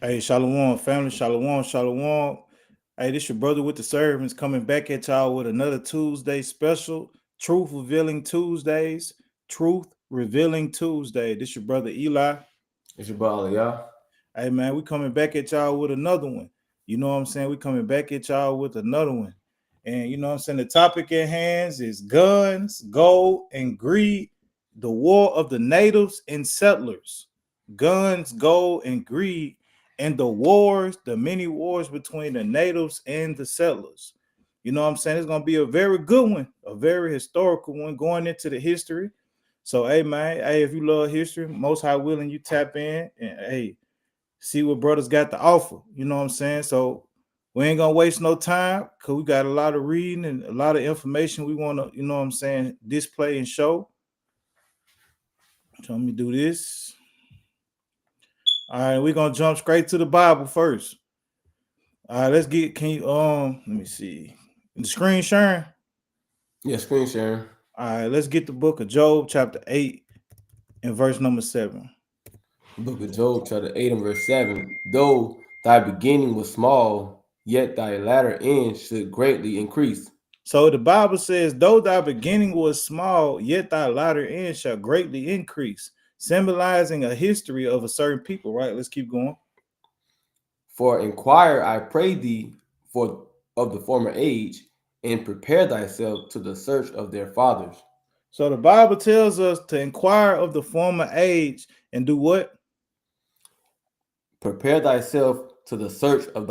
Hey, Shalom, family, Shalom, Shalom. Hey, this your brother with the servants coming back at y'all with another Tuesday special, Truth Revealing Tuesdays, Truth Revealing Tuesday. This your brother Eli. It's your boy, y'all. Hey, man, we coming back at y'all with another one. You know what I'm saying? We coming back at y'all with another one. And you know what I'm saying? The topic at hand is guns, gold, and greed, the war of the natives and settlers. Guns, gold, and greed, and the wars, the many wars between the natives and the settlers. You know what I'm saying? It's gonna be a very good one, a very historical one going into the history. So hey man, hey, if you love history, most high willing you tap in and hey, see what brothers got to offer. You know what I'm saying? So we ain't gonna waste no time because we got a lot of reading and a lot of information we want to, you know what I'm saying, display and show. So let me do this. All right, we're gonna jump straight to the Bible first. All right, let's get can you let me see. The screen sharing. Yeah, screen sharing. All right, let's get the book of Job, chapter 8, and verse number 7. Book of Job, chapter 8 and verse 7. Though thy beginning was small, yet thy latter end should greatly increase. So the Bible says, though thy beginning was small, yet thy latter end shall greatly increase, symbolizing a history of a certain people, right? Let's keep going. For inquire, I pray thee, for of the former age, and prepare thyself to the search of their fathers. So the Bible tells us to inquire of the former age and do what? Prepare thyself to the search of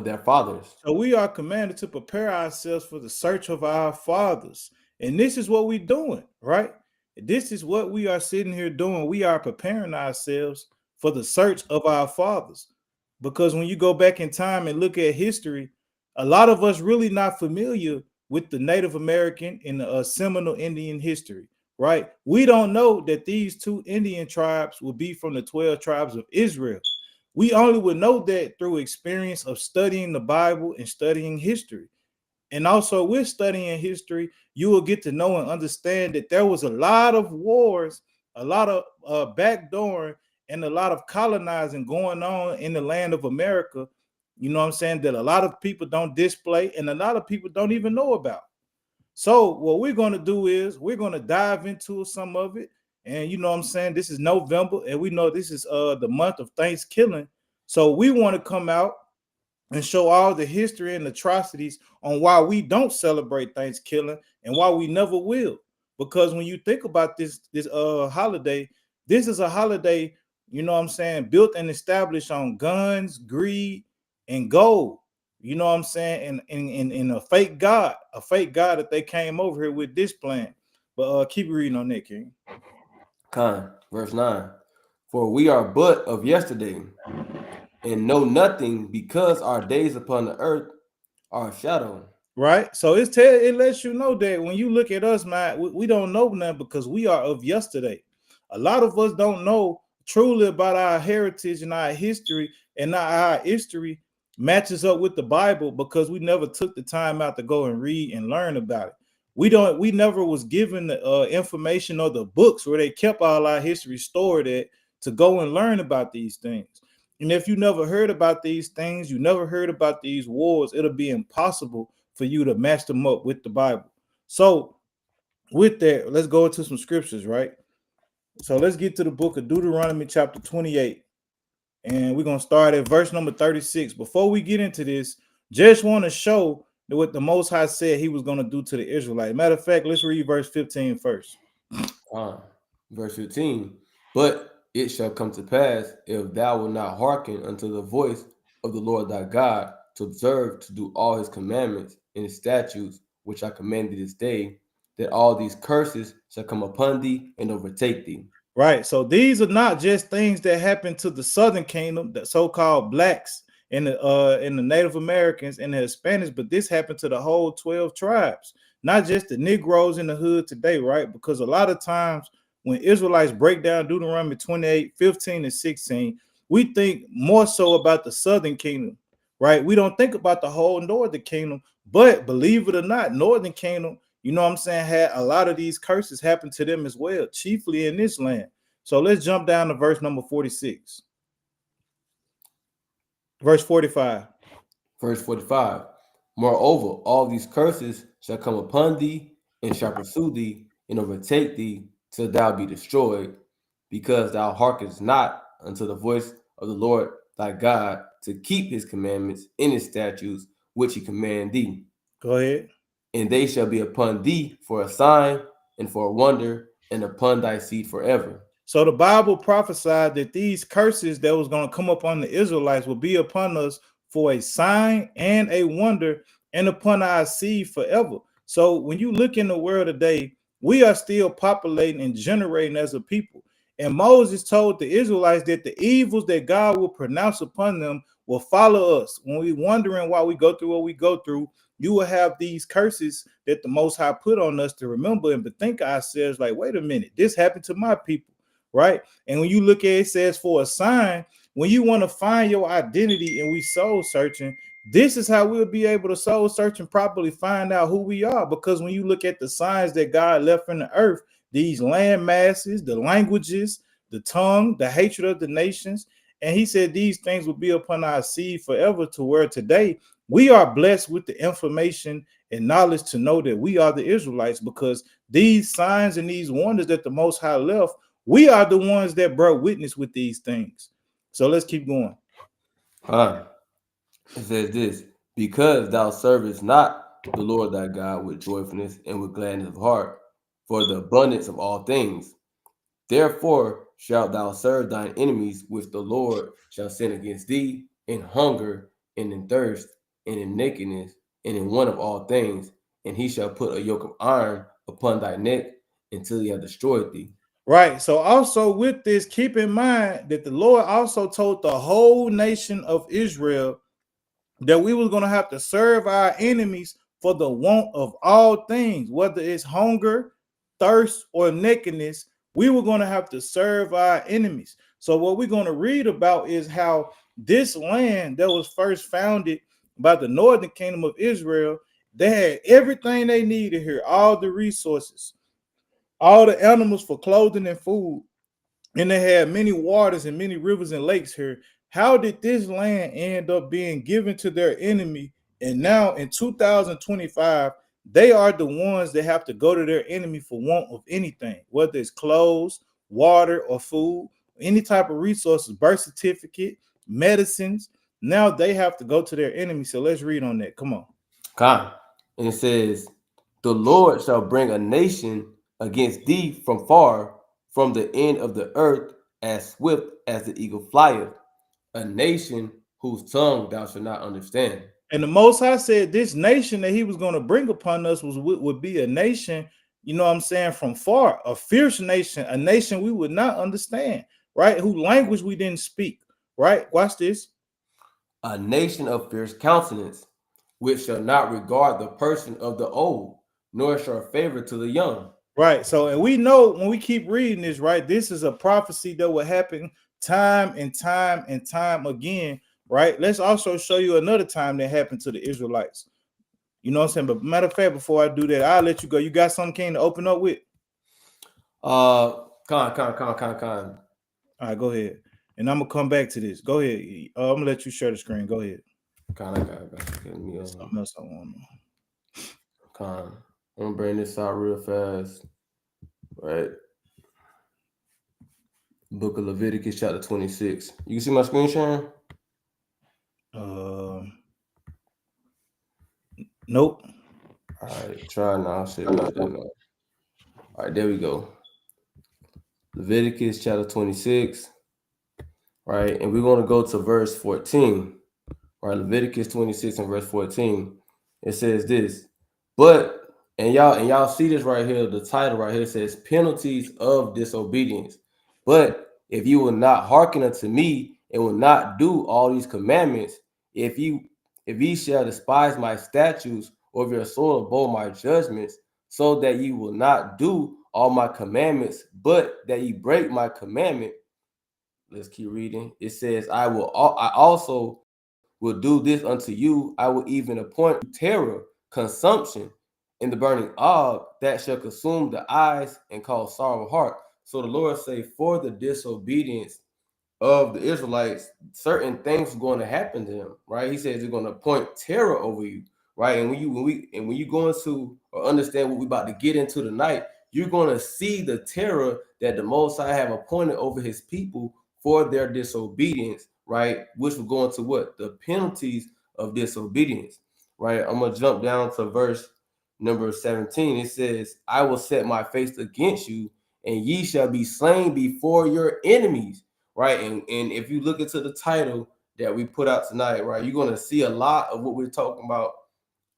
their fathers. So we are commanded to prepare ourselves for the search of our fathers. And this is what we're doing, right? This is what we are sitting here doing. We are preparing ourselves for the search of our fathers. Because when you go back in time and look at history, a lot of us really not familiar with the Native American and the Seminole Indian history, right? We don't know that these two Indian tribes will be from the 12 tribes of Israel. We only would know that through experience of studying the Bible and studying history. And also with studying history, you will get to know and understand that there was a lot of wars, a lot of backdooring, and a lot of colonizing going on in the land of America. You know what I'm saying? That a lot of people don't display and a lot of people don't even know about. So what we're going to do is we're going to dive into some of it. And you know what I'm saying? This is November, and we know this is the month of Thanksgiving. So we want to come out and show all the history and atrocities on why we don't celebrate Thanksgiving and why we never will. Because when you think about this holiday, this is a holiday, you know what I'm saying, built and established on guns, greed, and gold. You know what I'm saying? And a fake God that they came over here with this plan. But keep reading on that, King. Verse 9. For we are but of yesterday, and know nothing, because our days upon the earth are a shadow. Right. So it lets you know that when you look at us, man, we don't know nothing because we are of yesterday. A lot of us don't know truly about our heritage and our history, and our history matches up with the Bible because we never took the time out to go and read and learn about it. We never was given the information or the books where they kept all our history stored at to go and learn about these things. And if you never heard about these things, you never heard about these wars, it'll be impossible for you to match them up with the Bible. So, with that, let's go into some scriptures, right? So, let's get to the book of Deuteronomy, chapter 28. And we're going to start at verse number 36. Before we get into this, just want to show that what the Most High said he was going to do to the Israelites. Matter of fact, let's read verse 15 first. Verse 15. But it shall come to pass, if thou wilt not hearken unto the voice of the Lord thy God, to observe to do all his commandments and his statutes, which I command thee this day, that all these curses shall come upon thee and overtake thee. Right. So these are not just things that happen to the Southern Kingdom, the so-called blacks and the Native Americans and the Hispanics, but this happened to the whole 12 tribes, not just the Negroes in the hood today, right? Because a lot of times when Israelites break down Deuteronomy 28, 15, and 16, we think more so about the Southern Kingdom, right? We don't think about the whole Northern Kingdom, but believe it or not, Northern Kingdom, you know what I'm saying, had a lot of these curses happen to them as well, chiefly in this land. So let's jump down to verse number 46. Verse 45. Verse 45. Moreover, all these curses shall come upon thee, and shall pursue thee, and overtake thee, till thou be destroyed, because thou hearkenest not unto the voice of the Lord thy God, to keep his commandments and his statutes, which he command thee. Go ahead. And they shall be upon thee for a sign and for a wonder, and upon thy seed forever. So the Bible prophesied that these curses that was going to come upon the Israelites will be upon us for a sign and a wonder, and upon our seed forever. So when you look in the world today, we are still populating and generating as a people. And Moses told the Israelites that the evils that God will pronounce upon them will follow us. When we wondering why we go through what we go through, you will have these curses that the Most High put on us to remember and bethink ourselves like, wait a minute, this happened to my people. Right. And when you look at it, says for a sign, when you want to find your identity and we soul searching, this is how we'll be able to soul search and properly find out who we are. Because when you look at the signs that God left in the earth, these land masses, the languages, the tongue, the hatred of the nations, and he said these things will be upon our seed forever, to where today we are blessed with the information and knowledge to know that we are the Israelites, because these signs and these wonders that the Most High left, we are the ones that brought witness with these things. So let's keep going. It says this, because thou servest not the Lord thy God with joyfulness and with gladness of heart, for the abundance of all things. Therefore shalt thou serve thine enemies, which the Lord shall send against thee, in hunger, and in thirst, and in nakedness, and in want of all things, and he shall put a yoke of iron upon thy neck until he have destroyed thee. Right. So also with this, keep in mind that the Lord also told the whole nation of Israel that we was going to have to serve our enemies for the want of all things, whether it's hunger, thirst, or nakedness. We were going to have to serve our enemies. So what we're going to read about is how this land that was first founded by the northern kingdom of Israel, they had everything they needed here, all the resources, all the animals for clothing and food, and they had many waters and many rivers and lakes here. How did this land end up being given to their enemy? And now in 2025, they are the ones that have to go to their enemy for want of anything, whether it's clothes, water, or food, any type of resources, birth certificate, medicines. Now they have to go to their enemy. So let's read on that. Come on. God. And it says, the Lord shall bring a nation against thee from far, from the end of the earth, as swift as the eagle flieth, a nation whose tongue thou shalt not understand. And the Most High said this nation that he was going to bring upon us would be a nation, you know what I'm saying, from far, a fierce nation, a nation we would not understand, right? Whose language we didn't speak, right? Watch this. A nation of fierce countenance, which shall not regard the person of the old, nor show favor to the young. Right. So, and we know when we keep reading this, right, this is a prophecy that will happen time and time and time again, right? Let's also show you another time that happened to the Israelites. You know what I'm saying? But matter of fact, before I do that, I'll let you go. You got something, King, to open up with? Con. All right, go ahead. And I'm gonna come back to this. Go ahead. I'm gonna let you share the screen. Go ahead. Something else I want to know. Con. I'm gonna bring this out real fast. Right. Book of Leviticus, chapter 26. You can see my screen sharing? Nope. All right, try now. Shit, not that now. All right, there we go. Leviticus chapter 26. Right, and we're going to go to verse 14. Right, Leviticus 26 and verse 14. It says this, but and y'all see this right here, the title right here says penalties of disobedience. But if you will not hearken unto me and will not do all these commandments, if ye shall despise my statutes, or if your soul abhor my judgments, so that ye will not do all my commandments, but that ye break my commandment. Let's keep reading. It says, I also will do this unto you. I will even appoint terror, consumption, in the burning og that shall consume the eyes and cause sorrow of heart. So the Lord say, for the disobedience of the Israelites, certain things are going to happen to them, right? He says they're going to point terror over you, right? And when you go into or understand what we're about to get into tonight, you're going to see the terror that the Most High have appointed over His people for their disobedience, right? Which will go into what the penalties of disobedience, right? I'm gonna jump down to verse number 17. It says, "I will set my face against you, and ye shall be slain before your enemies." Right. And if you look into the title that we put out tonight, right, you're going to see a lot of what we're talking about.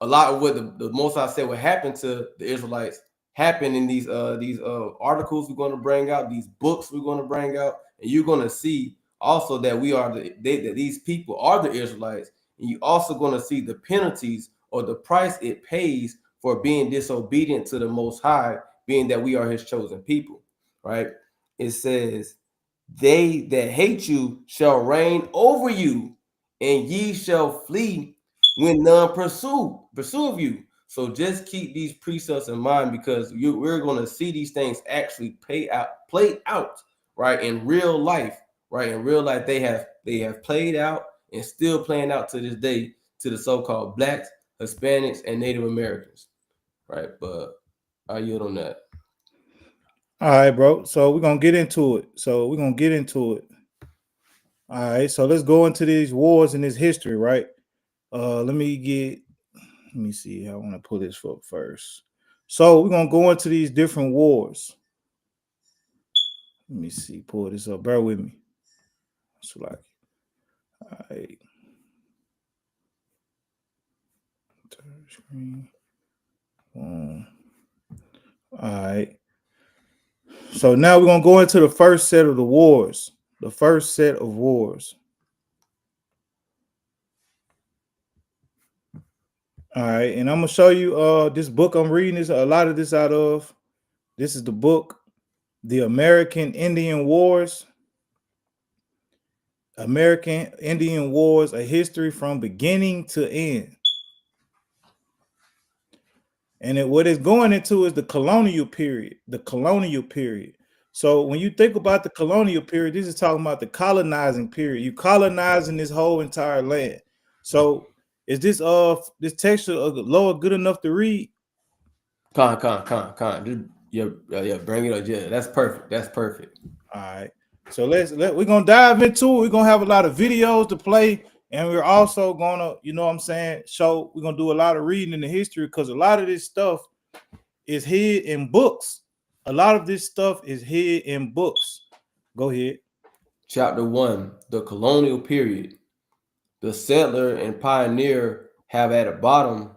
A lot of what the Most High said would happen to the Israelites happen in these articles we're going to bring out, these books we're going to bring out, and you're going to see also that that these people are the Israelites, and you also going to see the penalties or the price it pays for being disobedient to the Most High, being that we are His chosen people. Right? It says, "They that hate you shall reign over you, and ye shall flee when none pursue you." So just keep these precepts in mind, because we're going to see these things actually play out, right, in real life, right? In real life, they have played out and still playing out to this day to the so-called Blacks, Hispanics, and Native Americans, right? But I yield on that. All right, bro. So we're gonna get into it. All right. So let's go into these wars and this history, right? Let me see. I want to pull this up first. So we're gonna go into these different wars. Let me see. Pull this up. Bear with me. So like, all right. Screen. All right. So now we're gonna go into the first set of the wars. The first set of wars. All right, and I'm gonna show you this book I'm reading this a lot of this out of. This is the book, The American Indian Wars. American Indian Wars, a history from beginning to end. And what it's going into is the colonial period. The colonial period. So when you think about the colonial period, this is talking about the colonizing period. You colonizing this whole entire land. So is this text of the Lord good enough to read? Con. Yeah, bring it up. Yeah, that's perfect. That's perfect. All right. So we're gonna dive into it. We're gonna have a lot of videos to play, and we're also gonna, you know what I'm saying, we're gonna do a lot of reading in the history, because a lot of this stuff is hid in books. A lot of this stuff is hid in books. Go ahead. Chapter 1, the colonial period. The settler and pioneer have at the bottom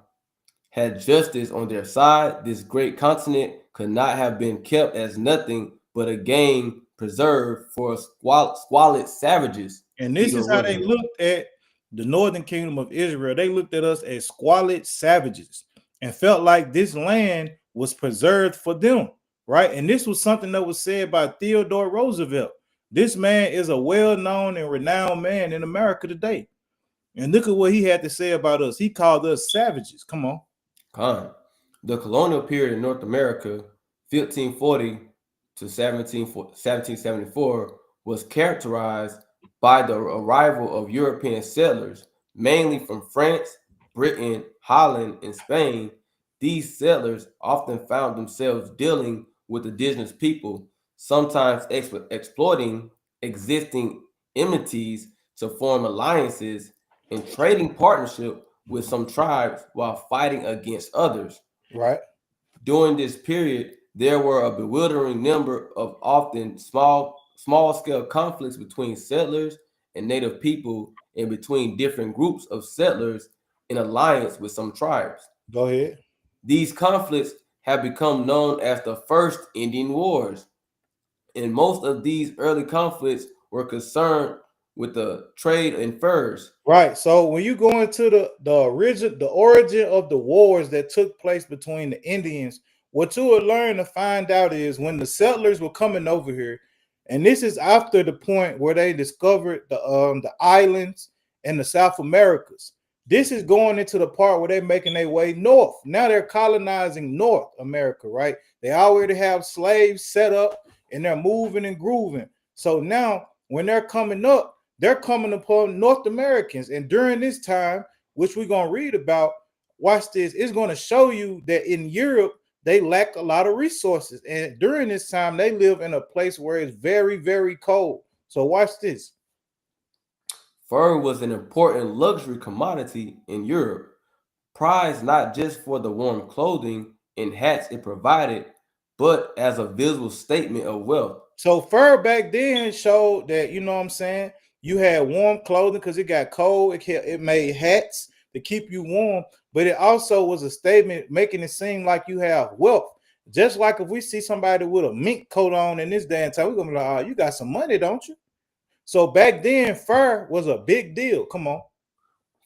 had justice on their side. This great continent could not have been kept as nothing but a game preserved for squalid savages. And this is how they looked at the northern kingdom of Israel. They looked at us as squalid savages and felt like this land was preserved for them, right? And this was something that was said by Theodore Roosevelt. This man is a well-known and renowned man in America today. And look at what he had to say about us. He called us savages. Come on. The colonial period in North America, 1540 to 1774, was characterized by the arrival of European settlers, mainly from France, Britain, Holland, and Spain. These settlers often found themselves dealing with indigenous people, sometimes exploiting existing enmities to form alliances and trading partnership with some tribes while fighting against others. Right. During this period, there were a bewildering number of often small-scale conflicts between settlers and native people, and between different groups of settlers in alliance with some tribes. Go ahead. These conflicts have become known as the First Indian Wars, and most of these early conflicts were concerned with the trade in furs. Right. So when you go into the origin of the wars that took place between the Indians, what you will learn to find out is when the settlers were coming over here, and this is after the point where they discovered the islands and the South Americas. This is going into the part where they're making their way north. Now they're colonizing North America, right? They already have slaves set up and they're moving and grooving. So now when they're coming up, they're coming upon North Americans. And during this time, which we're going to read about, watch this, it's going to show you that in Europe, they lack a lot of resources. And during this time, they live in a place where it's very, very cold. So watch this. Fur was an important luxury commodity in Europe, prized not just for the warm clothing and hats it provided, but as a visible statement of wealth. So fur back then showed that, you know what I'm saying, you had warm clothing because it got cold. It made hats to keep you warm, but it also was a statement making it seem like you have wealth. Just like if we see somebody with a mink coat on in this day and time, we're gonna be like, oh, you got some money, don't you? So back then, fur was a big deal. Come on.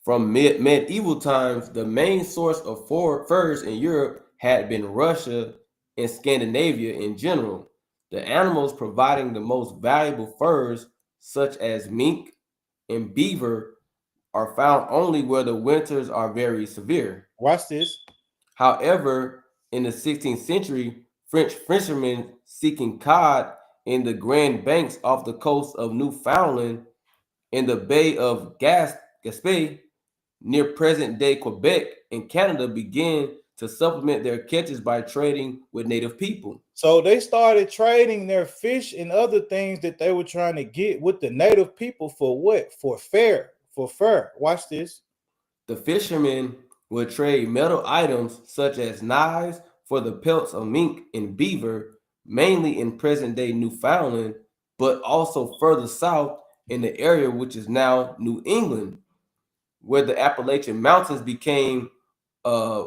From medieval times, the main source of furs in Europe had been Russia and Scandinavia in general. The animals providing the most valuable furs, such as mink and beaver, are found only where the winters are very severe. Watch this. However, in the 16th century, French fishermen seeking cod in the Grand Banks off the coast of Newfoundland in the Bay of Gaspé near present-day Quebec and Canada began to supplement their catches by trading with native people. So they started trading their fish and other things that they were trying to get with the native people for what? For fur. Watch this. The fishermen would trade metal items such as knives for the pelts of mink and beaver, mainly in present-day Newfoundland, but also further south in the area which is now New England, where the Appalachian Mountains became a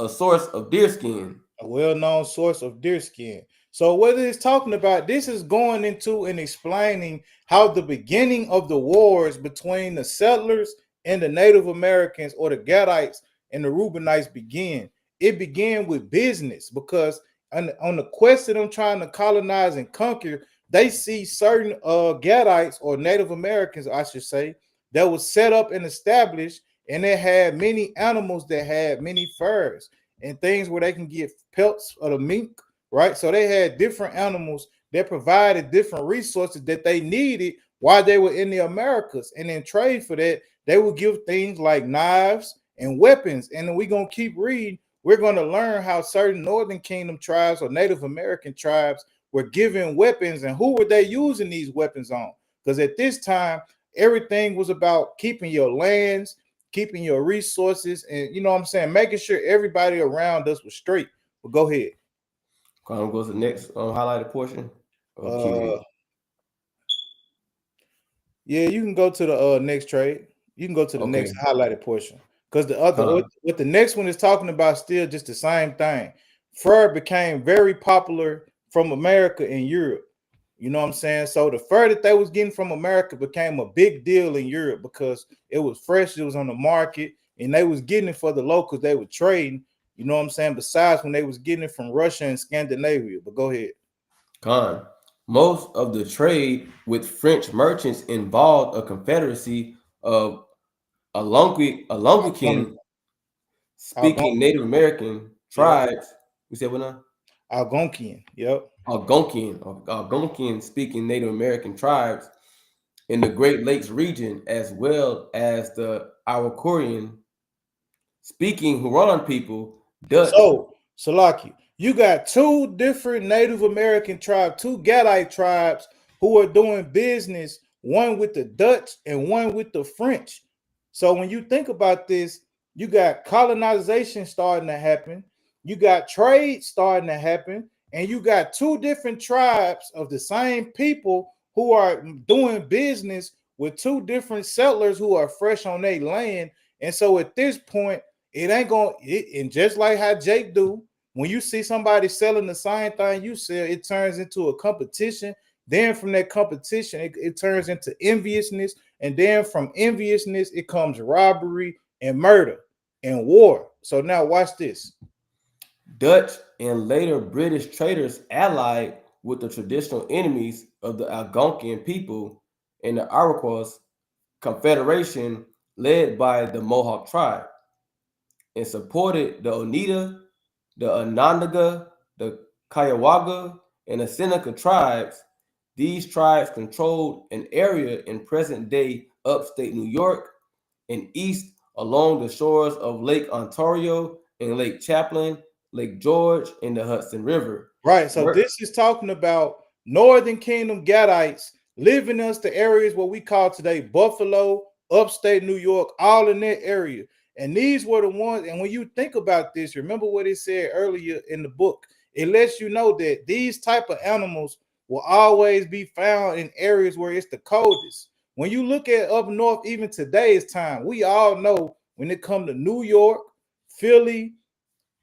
source of deerskin. A well-known source of deerskin. So what it's talking about, this is going into and explaining how the beginning of the wars between the settlers and the Native Americans or the Gadites and the Reubenites began. It began with business because on the quest that I'm trying to colonize and conquer, they see certain Gadites or Native Americans, I should say, that was set up and established, and they had many animals that had many furs and things where they can get pelts of the mink, right? So they had different animals that provided different resources that they needed while they were in the Americas. And in trade for that, they would give things like knives and weapons. And then we're going to keep reading. We're going to learn how certain Northern Kingdom tribes or Native American tribes were given weapons and who were they using these weapons on. Because at this time, everything was about keeping your lands, keeping your resources, and you know what I'm saying, making sure everybody around us was straight. But go ahead. Go to the next highlighted portion. Yeah, you can go to the next trade. You can go to the next highlighted portion because the other what the next one is talking about still just the same thing. Fur became very popular from America and Europe. You know what I'm saying? So the fur that they was getting from America became a big deal in Europe because it was fresh, it was on the market, and they was getting it for the locals they were trading. You know what I'm saying? Besides when they was getting it from Russia and Scandinavia. But go ahead. Most of the trade with French merchants involved a confederacy of Algonquian speaking Native American tribes. We said what now? Algonquian. Yep. Algonquian speaking Native American tribes in the Great Lakes region, as well as the Araucarian speaking Huron people. Dutch. So, Salaki, you got two different Native American tribes, two Gadite tribes who are doing business, one with the Dutch and one with the French. So when you think about this, you got colonization starting to happen, you got trade starting to happen, and you got two different tribes of the same people who are doing business with two different settlers who are fresh on their land. And so at this point, it ain't going to, and just like how Jake do, when you see somebody selling the same thing you sell, it turns into a competition. Then from that competition, it turns into enviousness. And then from enviousness, it comes robbery and murder and war. So now watch this. Dutch and later British traders allied with the traditional enemies of the Algonquian people in the Iroquois Confederation led by the Mohawk tribe and supported the Oneida, the Onondaga, the Cuyahoga, and the Seneca tribes. These tribes controlled an area in present-day upstate New York and east along the shores of Lake Ontario and Lake Champlain, Lake George, and the Hudson River. Right. So this is talking about Northern Kingdom Gadites living in the areas what we call today Buffalo, upstate New York, all in that area. And these were the ones. And when you think about this, remember what it said earlier in the book. It lets you know that these type of animals will always be found in areas where it's the coldest. When you look at up north, even today's time, we all know when it comes to New York, Philly,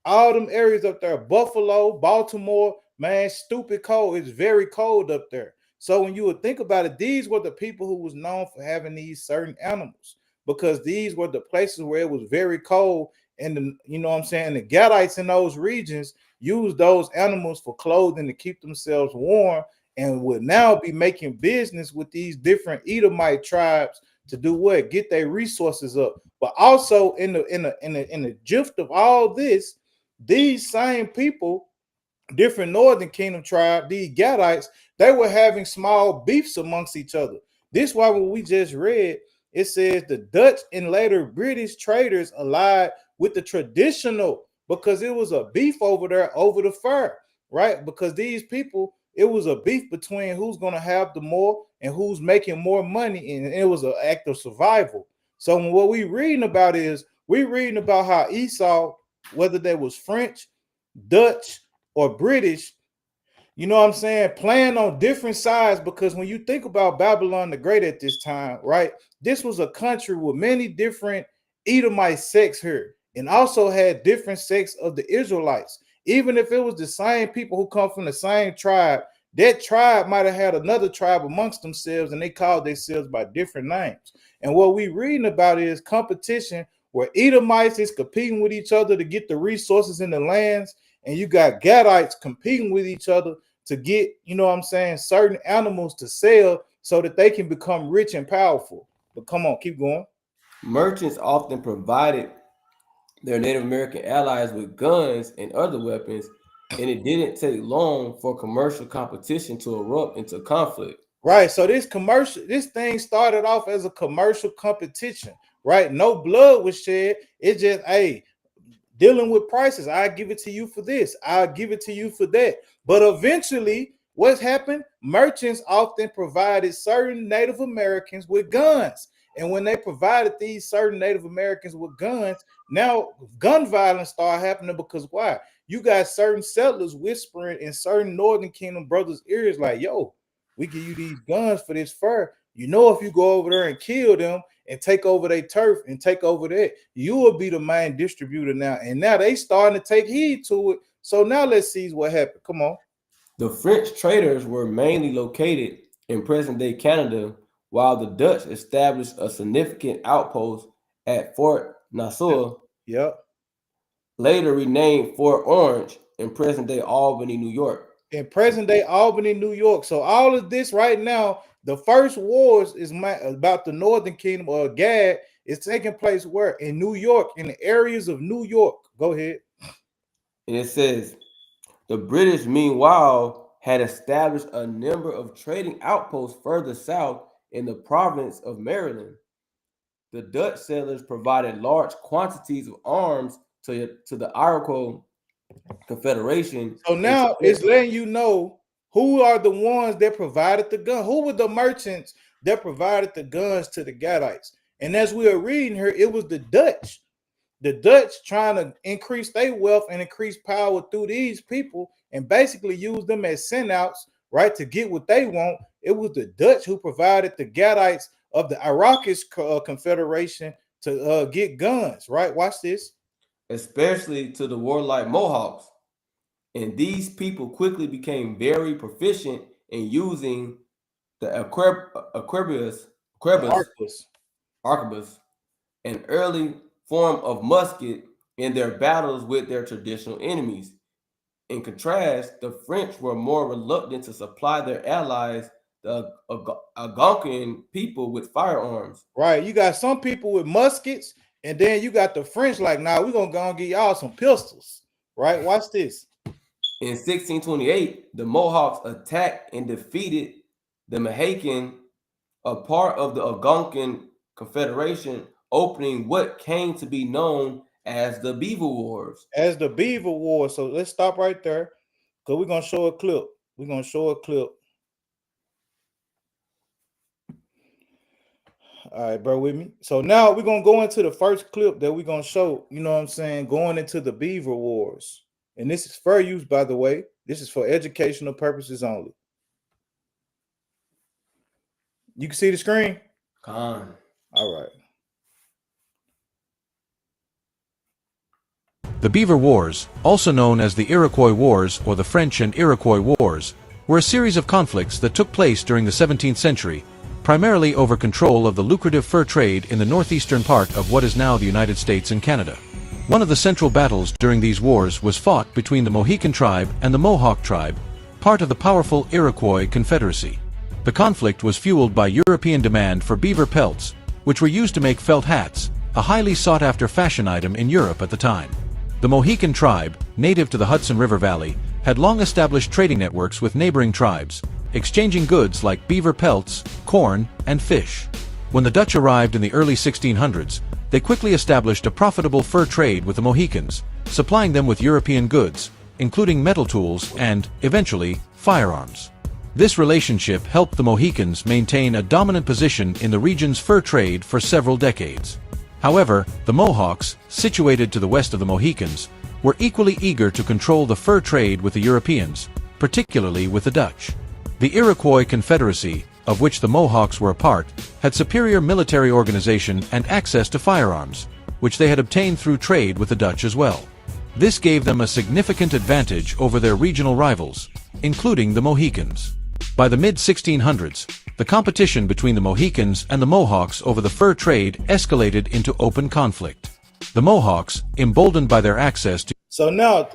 all them areas up there, Buffalo, Baltimore, man, stupid cold. It's very cold up there. So when you would think about it, these were the people who was known for having these certain animals because these were the places where it was very cold. And the, you know what I'm saying? The Gadites in those regions used those animals for clothing to keep themselves warm and would now be making business with these different Edomite tribes to do what? Get their resources up. But also in the gift of all this, these same people, different Northern Kingdom tribe, these Gadites, they were having small beefs amongst each other. This is why when we just read, it says the Dutch and later British traders allied with the traditional because it was a beef over there over the fur, right? Because these people, it was a beef between who's going to have the more and who's making more money, and it was an act of survival. So what we reading about is we reading about how Esau, whether they was French, Dutch, or British, you know what I'm saying, playing on different sides, because when you think about Babylon the Great at this time, right, this was a country with many different Edomite sects here and also had different sects of the Israelites. Even if it was the same people who come from the same tribe, that tribe might have had another tribe amongst themselves and they called themselves by different names. And what we reading about is competition where Edomites is competing with each other to get the resources in the lands, and you got Gadites competing with each other to get, you know what I'm saying, certain animals to sell so that they can become rich and powerful. But come on, keep going. Merchants often provided their Native American allies with guns and other weapons, and it didn't take long for commercial competition to erupt into conflict. Right. So this thing started off as a commercial competition, right? No blood was shed. It's just, hey, dealing with prices. I give it to you for this. I'll give it to you for that. But eventually, what's happened? Merchants often provided certain Native Americans with guns. And when they provided these certain Native Americans with guns, now gun violence started happening because why? You got certain settlers whispering in certain Northern Kingdom brothers' ears like, yo, we give you these guns for this fur. You know, if you go over there and kill them and take over their turf and take over that, you will be the main distributor now. And now they starting to take heed to it. So now let's see what happened. Come on. The French traders were mainly located in present-day Canada, while the Dutch established a significant outpost at Fort Nassau, Yep. later renamed Fort Orange, in present-day Albany, New York. In present day Albany, New York. So all of this right now, the first wars is about the Northern Kingdom or Gad is taking place where? In New York, in the areas of New York. Go ahead. And it says, the British, meanwhile, had established a number of trading outposts further south in the province of Maryland. The Dutch settlers provided large quantities of arms to the Iroquois Confederation. So now it's letting you know who are the ones that provided the gun. Who were the merchants that provided the guns to the Gadites? And as we are reading here, it was the Dutch. The Dutch trying to increase their wealth and increase power through these people and basically use them as sendouts, right, to get what they want. It was the Dutch who provided the Gadites of the Iroquois Confederation to get guns, right? Watch this. Especially to the warlike Mohawks. And these people quickly became very proficient in using the arquebus, an early form of musket, in their battles with their traditional enemies. In contrast, the French were more reluctant to supply their allies, the Algonquian people, with firearms. Right. You got some people with muskets, and then you got the French like, nah, we're going to go and get y'all some pistols. Right? Watch this. In 1628, the Mohawks attacked and defeated the Mohican, a part of the Algonquin Confederation, opening what came to be known as the Beaver Wars. As the Beaver Wars. So let's stop right there, because we're gonna show a clip. We're gonna show a clip. All right, bro, with me. So now we're gonna go into the first clip that we're gonna show, you know what I'm saying, going into the Beaver Wars. And this is fair use, by the way. This is for educational purposes only. You can see the screen? Con. All right. The Beaver Wars, also known as the Iroquois Wars or the French and Iroquois Wars, were a series of conflicts that took place during the 17th century, primarily over control of the lucrative fur trade in the northeastern part of what is now the United States and Canada. One of the central battles during these wars was fought between the Mohican tribe and the Mohawk tribe, part of the powerful Iroquois Confederacy. The conflict was fueled by European demand for beaver pelts, which were used to make felt hats, a highly sought-after fashion item in Europe at the time. The Mohican tribe, native to the Hudson River Valley, had long established trading networks with neighboring tribes, exchanging goods like beaver pelts, corn, and fish. When the Dutch arrived in the early 1600s, they quickly established a profitable fur trade with the Mohicans, supplying them with European goods, including metal tools and, eventually, firearms. This relationship helped the Mohicans maintain a dominant position in the region's fur trade for several decades. However, the Mohawks, situated to the west of the Mohicans, were equally eager to control the fur trade with the Europeans, particularly with the Dutch. The Iroquois Confederacy, of which the Mohawks were a part, had superior military organization and access to firearms, which they had obtained through trade with the Dutch as well. This gave them a significant advantage over their regional rivals, including the Mohicans. By the mid-1600s, the competition between the Mohicans and the Mohawks over the fur trade escalated into open conflict. The Mohawks, emboldened by their access to... So now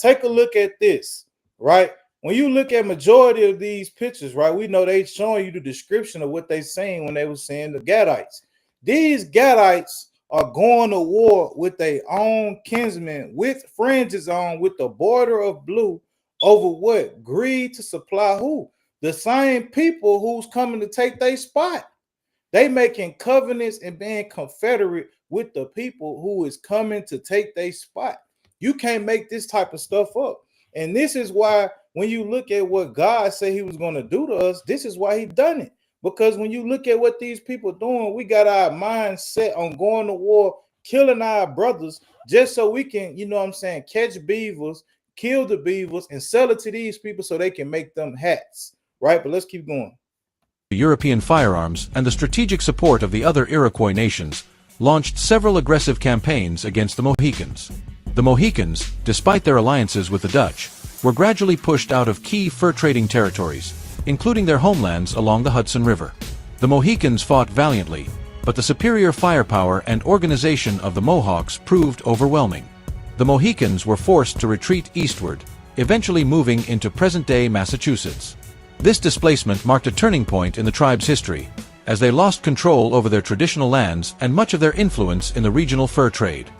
take a look at this, right? When you look at majority of these pictures, right, we know they showing you the description of what they saying when they were saying the Gadites. These Gadites are going to war with their own kinsmen with fringes on, with the border of blue, over what? Greed to supply who? The same people who's coming to take their spot. They making covenants and being confederate with the people who is coming to take their spot. You can't make this type of stuff up. And this is why when you look at what God said he was going to do to us, this is why he done it. Because when you look at what these people doing, we got our mind set on going to war, killing our brothers, just so we can, you know what I'm saying, catch beavers, kill the beavers, and sell it to these people so they can make them hats, right? But let's keep going. European firearms and the strategic support of the other Iroquois nations launched several aggressive campaigns against the Mohicans. The Mohicans, despite their alliances with the Dutch, were gradually pushed out of key fur trading territories, including their homelands along the Hudson River. The Mohicans fought valiantly, but the superior firepower and organization of the Mohawks proved overwhelming. The Mohicans were forced to retreat eastward, eventually moving into present-day Massachusetts. This displacement marked a turning point in the tribe's history, as they lost control over their traditional lands and much of their influence in the regional fur trade.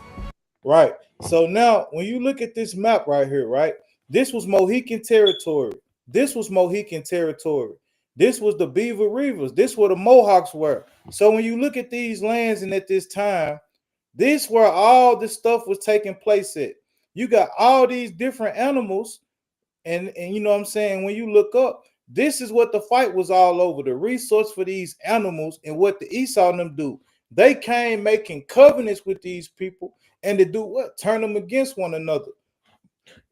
Right. So now, when you look at this map right here, right, this was Mohican territory. This was Mohican territory. This was the Beaver Rivers. This where the Mohawks were. So when you look at these lands and at this time, this where all this stuff was taking place at. You got all these different animals, and you know what I'm saying, when you look up, this is what the fight was all over, the resource for these animals. And what the Esau and them do, they came making covenants with these people, and to do what? Turn them against one another.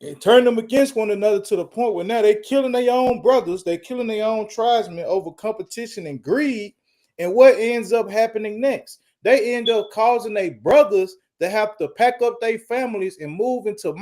And turn them against one another to the point where now they're killing their own brothers, they're killing their own tribesmen over competition and greed. And what ends up happening next? They end up causing their brothers to have to pack up their families and move into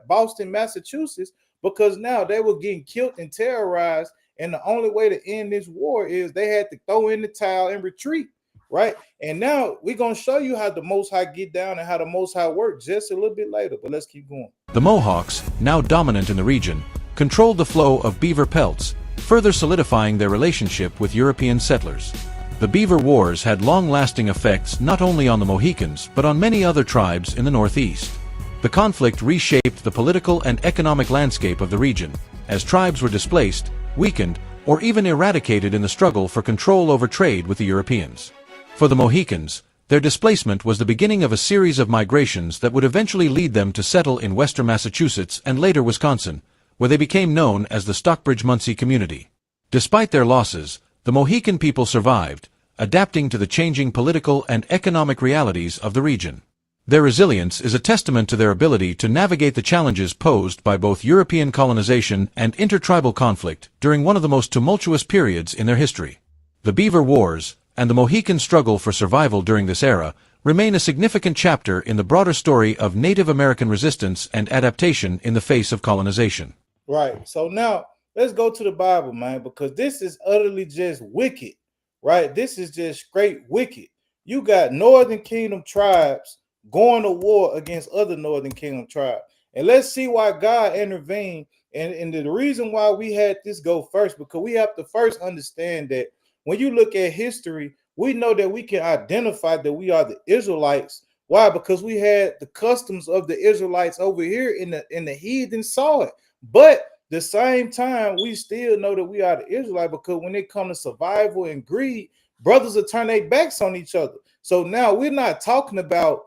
Boston, Massachusetts, because now they were getting killed and terrorized. And the only way to end this war is they had to throw in the towel and retreat. Right. And now we're going to show you how the Most High get down and how the Most High work just a little bit later. But let's keep going. The Mohawks, now dominant in the region, controlled the flow of beaver pelts, further solidifying their relationship with European settlers. The Beaver Wars had long-lasting effects not only on the Mohicans but on many other tribes in the Northeast. The conflict reshaped the political and economic landscape of the region, as tribes were displaced, weakened, or even eradicated in the struggle for control over trade with the Europeans. For the Mohicans, their displacement was the beginning of a series of migrations that would eventually lead them to settle in western Massachusetts and later Wisconsin, where they became known as the Stockbridge-Munsee community. Despite their losses, the Mohican people survived, adapting to the changing political and economic realities of the region. Their resilience is a testament to their ability to navigate the challenges posed by both European colonization and intertribal conflict during one of the most tumultuous periods in their history. The Beaver Wars, and the Mohican struggle for survival during this era, remain a significant chapter in the broader story of Native American resistance and adaptation in the face of colonization. Right. So now let's go to the Bible, man, because this is utterly just wicked, right? This is just straight wicked. You got Northern Kingdom tribes going to war against other Northern Kingdom tribes. And let's see why God intervened. And the reason why we had this go first, because we have to first understand that when you look at history, we know that we can identify that we are the Israelites. Why? Because we had the customs of the Israelites over here in the heathen saw it. But the same time, we still know that we are the Israelites, because when it comes to survival and greed, brothers will turn their backs on each other. So now we're not talking about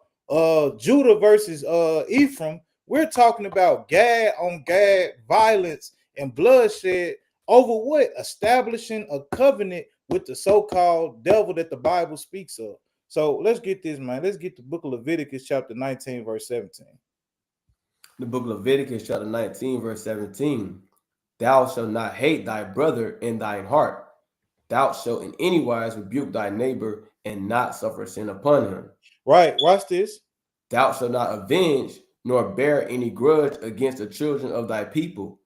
Judah versus Ephraim. We're talking about Gad on Gad violence and bloodshed over what? Establishing a covenant with the so-called devil that the Bible speaks of. So let's get this, man. Let's get the book of Leviticus chapter 19, verse 17. The book of Leviticus chapter 19, verse 17. Thou shalt not hate thy brother in thine heart. Thou shalt in any wise rebuke thy neighbor and not suffer sin upon him. Right, watch this. Thou shalt not avenge nor bear any grudge against the children of thy people,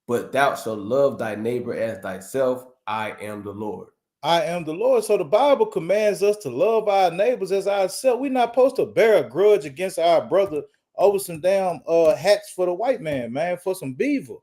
but thou shalt love thy neighbor as thyself. I am the Lord. I am the Lord. So the Bible commands us to love our neighbors as ourselves. We're not supposed to bear a grudge against our brother over some damn hats for the white man, for some beaver.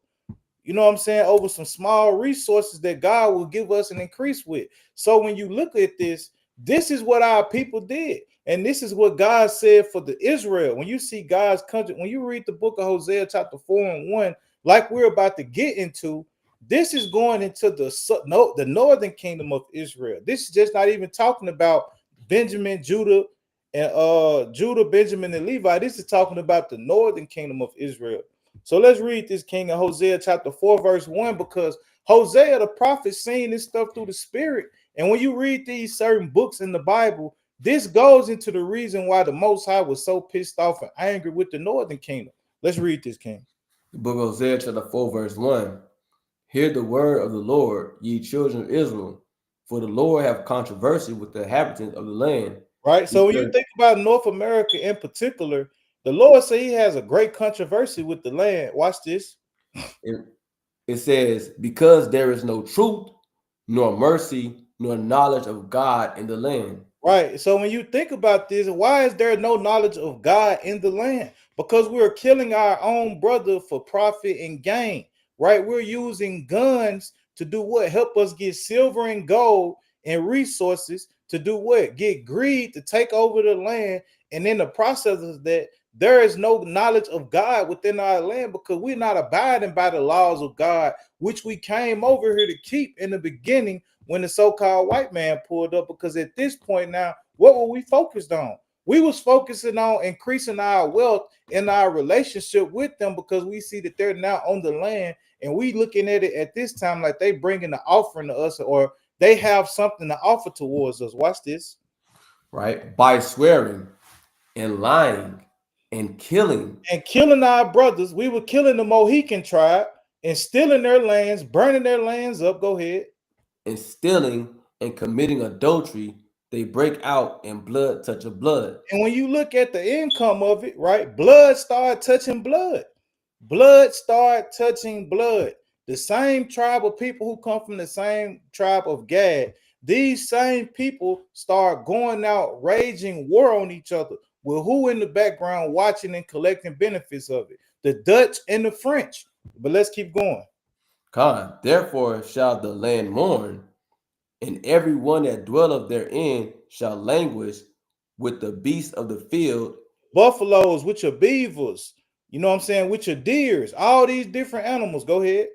You know what I'm saying? Over some small resources that God will give us an increase with. So when you look at this, this is what our people did. And this is what God said for the Israel. When you see God's country, when you read the book of Hosea chapter 4:1, like we're about to get into, this is going into the northern kingdom of Israel. This is just not even talking about Benjamin, Judah, and Benjamin, and Levi. This is talking about the northern kingdom of Israel. So let's read this, King of Hosea chapter 4, verse 1, because Hosea the prophet seen this stuff through the spirit. And when you read these certain books in the Bible, this goes into the reason why the Most High was so pissed off and angry with the northern kingdom. Let's read this, King. The book of Hosea chapter 4, verse 1. Hear the word of the Lord, ye children of Israel, for the Lord have controversy with the inhabitants of the land. Right. So when you think about North America in particular, the Lord said he has a great controversy with the land. Watch this. It says, because there is no truth, nor mercy, nor knowledge of God in the land. Right. So when you think about this, why is there no knowledge of God in the land? Because we're killing our own brother for profit and gain. Right. We're using guns to do what? Help us get silver and gold and resources to do what? Get greed to take over the land. And in the process of that, there is no knowledge of God within our land, because we're not abiding by the laws of God, which we came over here to keep in the beginning when the so-called white man pulled up. Because at this point now, what were we focused on? We was focusing on increasing our wealth and our relationship with them, because we see that they're now on the land, and we looking at it at this time like they bringing the offering to us, or they have something to offer towards us. Watch this. Right. By swearing and lying and killing our brothers. We were killing the Mohican tribe and stealing their lands, burning their lands up. Go ahead. And stealing and committing adultery, they break out and blood touching blood. And when you look at the income of it, right, blood start touching blood. Blood start touching blood. The same tribe of people who come from the same tribe of Gad, these same people start going out raging war on each other. With who in the background watching and collecting benefits of it? The Dutch and the French. But let's keep going. God, therefore shall the land mourn, and every one that dwelleth therein shall languish with the beasts of the field. Buffaloes, with your beavers, you know what I'm saying, with your deers, all these different animals. Go ahead.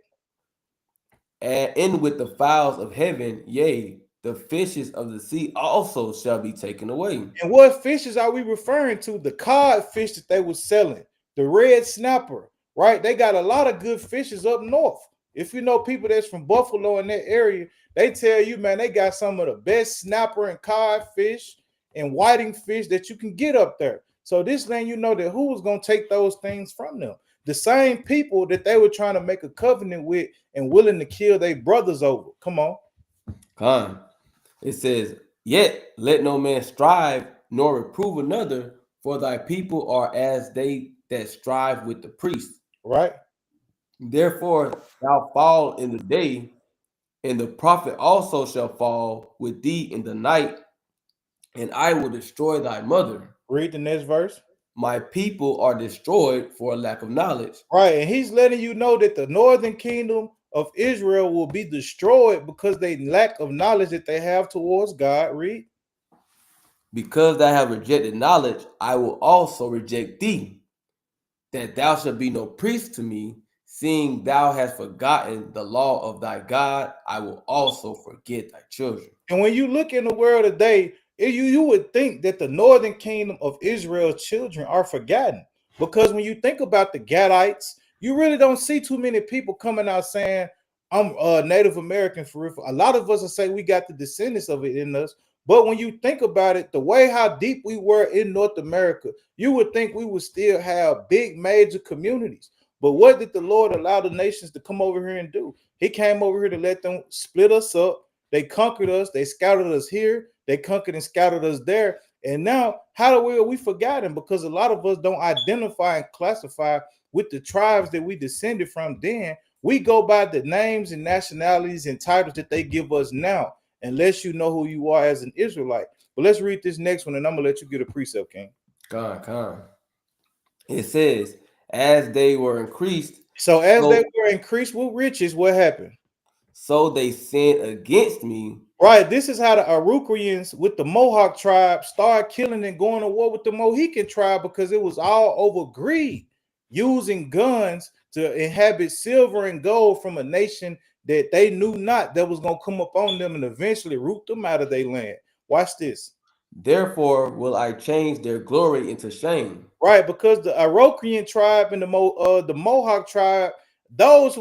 and with the fowls of heaven, yea, the fishes of the sea also shall be taken away. And what fishes are we referring to? The codfish that they were selling, the red snapper, right? They got a lot of good fishes up north. If you know people that's from Buffalo in that area, they tell you, man, they got some of the best snapper and codfish and whiting fish that you can get up there. So this land, you know that who was going to take those things from them? The same people that they were trying to make a covenant with and willing to kill their brothers over. Come on. Con. It says, yet let no man strive nor reprove another, for thy people are as they that strive with the priest. Right. Therefore thou fall in the day, and the prophet also shall fall with thee in the night, and I will destroy thy mother. Read the next verse. My people are destroyed for a lack of knowledge. Right. And he's letting you know that the northern kingdom of Israel will be destroyed because they lack of knowledge that they have towards God. Read. Because thou have rejected knowledge, I will also reject thee, that thou shalt be no priest to me, seeing thou hast forgotten the law of thy God. I will also forget thy children. And when you look in the world today, you would think that the northern kingdom of Israel's children are forgotten, because when you think about the Gadites, you really don't see too many people coming out saying, I'm Native American for real. A lot of us will say we got the descendants of it in us. But when you think about it, the way how deep we were in North America, you would think we would still have big major communities. But what did the Lord allow the nations to come over here and do? He came over here to let them split us up. They conquered us. They scattered us here. They conquered and scattered us there. And now, how are we forgotten? Because a lot of us don't identify and classify with the tribes that we descended from then. We go by the names and nationalities and titles that they give us now, unless you know who you are as an Israelite. But let's read this next one, and I'm going to let you get a precept, King. Con. It says, as they were increased. So as they were increased with riches, what happened? So they sinned against me. Right. This is how the Araucarians with the Mohawk tribe started killing and going to war with the Mohican tribe, because it was all over greed, using guns to inhabit silver and gold from a nation that they knew not that was going to come up on them and eventually root them out of their land. Watch this. Therefore will I change their glory into shame. Right, because the Araucarian tribe and the Mohawk tribe, those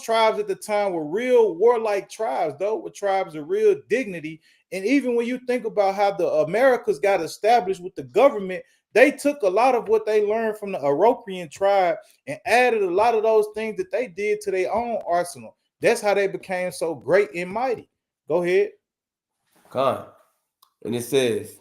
tribes at the time were real warlike tribes. Those were tribes of real dignity. And even when you think about how the Americas got established with the government, they took a lot of what they learned from the Araucarian tribe and added a lot of those things that they did to their own arsenal. That's how they became so great and mighty. Go ahead. Con. And it says,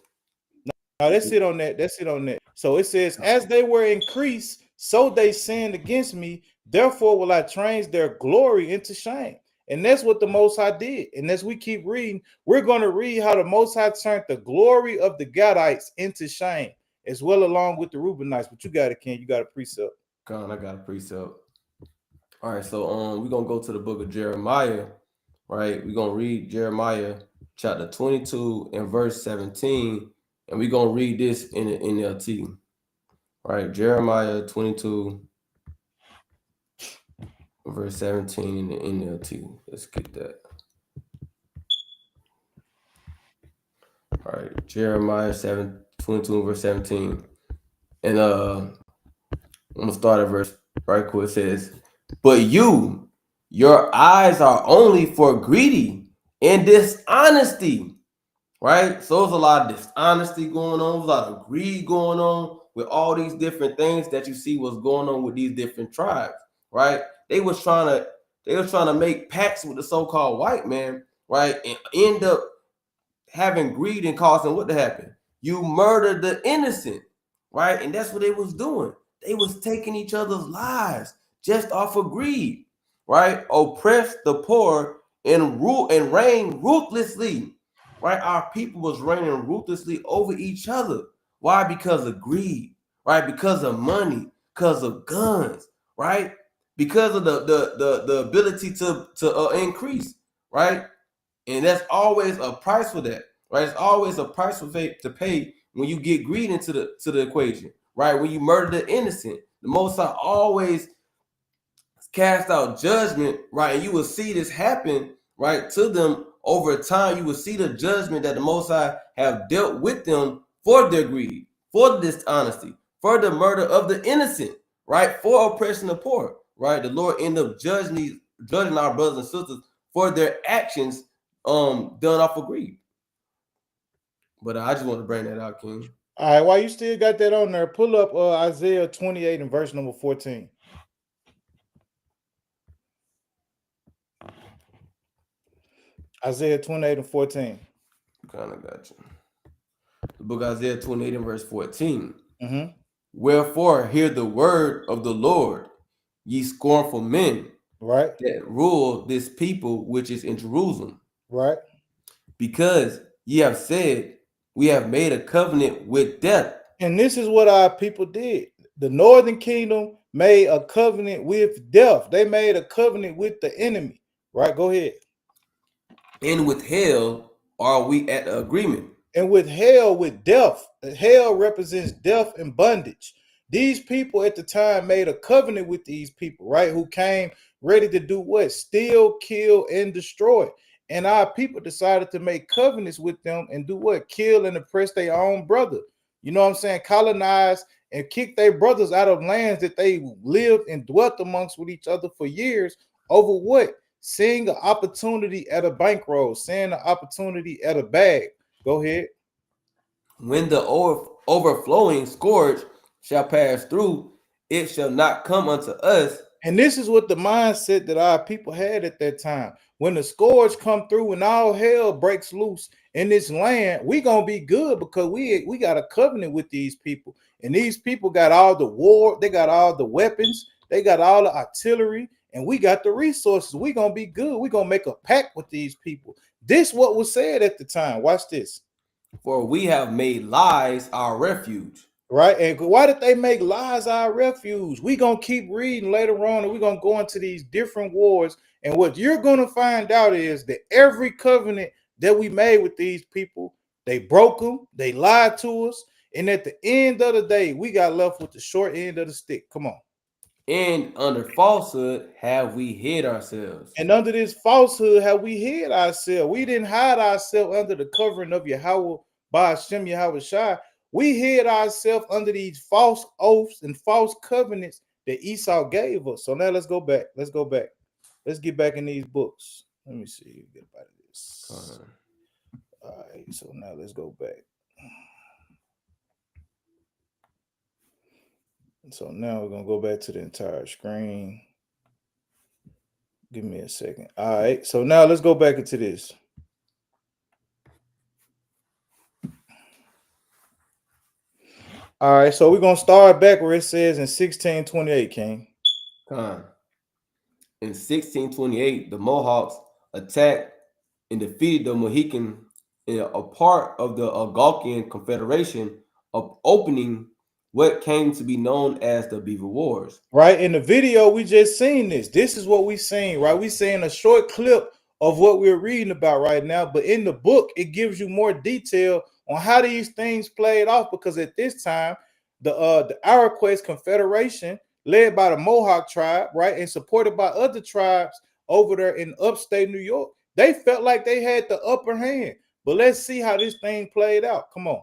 now that's it on that. That's it on that. So it says, as they were increased, so they sinned against me. Therefore will I change their glory into shame. And that's what the Most High did. And as we keep reading, we're going to read how the Most High turned the glory of the Gadites into shame, as well along with the Reubenites. But you got it, Ken. You got a precept. Con, I got a precept. All right, so we're gonna go to the book of Jeremiah, right? We're gonna read Jeremiah chapter 22 and verse 17, and we're gonna read this in the NLT. All right, Jeremiah 22 verse 17 in the NLT. Let's get that. All right, Jeremiah 22 verse 17. And I'm gonna start at verse right quick. It says, but your eyes are only for greedy and dishonesty. Right? So there's a lot of dishonesty going on, there's a lot of greed going on with all these different things that you see what's going on with these different tribes, right? They was trying to make pacts with the so-called white man, right? And end up having greed and causing what to happen? You murdered the innocent, right? And that's what they was doing. They was taking each other's lives just off of greed, right? Oppress the poor and rule and reign ruthlessly, right? Our people was reigning ruthlessly over each other. Why? Because of greed, right? Because of money, because of guns, right? Because of the ability to increase, right? And that's always a price for that, right? It's always a price to pay when you get greed into the equation, right? When you murder the innocent, the Most High always cast out judgment, right? And you will see this happen, right, to them over time. You will see the judgment that the Most High have dealt with them for their greed, for dishonesty, for the murder of the innocent, right, for oppression of the poor, right? The Lord end up judging our brothers and sisters for their actions done off of greed. But I just want to bring that out, King. All right, while you still got that on there, pull up Isaiah 28 and verse number 14. Isaiah 28 and 14. Kind of got you. The book of Isaiah 28 and verse 14. Mm-hmm. Wherefore hear the word of the Lord, ye scornful men, Right, that rule this people which is in Jerusalem. right. Because ye have said, we have made a covenant with death. And this is what our people did. The northern kingdom made a covenant with death. They made a covenant with the enemy. Right, go ahead. And with hell are we at agreement. And with hell, with death. Hell represents death and bondage. These people at the time made a covenant with these people, right? Who came ready to do what? Steal, kill, and destroy. And our people decided to make covenants with them and do what? Kill and oppress their own brother. You know what I'm saying? Colonize and kick their brothers out of lands that they lived and dwelt amongst with each other for years over what? Seeing an opportunity at a bankroll, seeing an opportunity at a bag. Go ahead. When the overflowing scourge shall pass through, it shall not come unto us. And this is what the mindset that our people had at that time. When the scourge come through and all hell breaks loose in this land, we gonna be good because we got a covenant with these people. And these people got all the war, they got all the weapons, they got all the artillery, and we got the resources. We gonna be good. We gonna make a pact with these people. This what was said at the time. Watch this. For we have made lies our refuge. Right. And why did they make lies our refuge? We gonna keep reading later on, and we're gonna go into these different wars. And what you're gonna find out is that every covenant that we made with these people, they broke them, they lied to us, and at the end of the day, we got left with the short end of the stick. Come on. And under falsehood have we hid ourselves. And under this falsehood have we hid ourselves. We didn't hide ourselves under the covering of Yahweh by Hashem Yahweh Shai. We hid ourselves under these false oaths and false covenants that Esau gave us. So now let's go back. Let's go back. Let's get back in these books. Let me see. Get about this. All right. So now let's go back. So now we're gonna go back to the entire screen. Give me a second. All right. So now let's go back into this. All right, so we're gonna start back where it says in 1628, King. In 1628, the Mohawks attacked and defeated the Mohican in a part of the Algonquian Confederation of opening what came to be known as the Beaver Wars. Right, in the video we just seen this. This is what we seen, right? We seeing a short clip of what we're reading about right now, but in the book it gives you more detail on how these things played off, because at this time the Iroquois Confederation, led by the Mohawk tribe, right, and supported by other tribes over there in upstate New York, they felt like they had the upper hand. But let's see how this thing played out. Come on.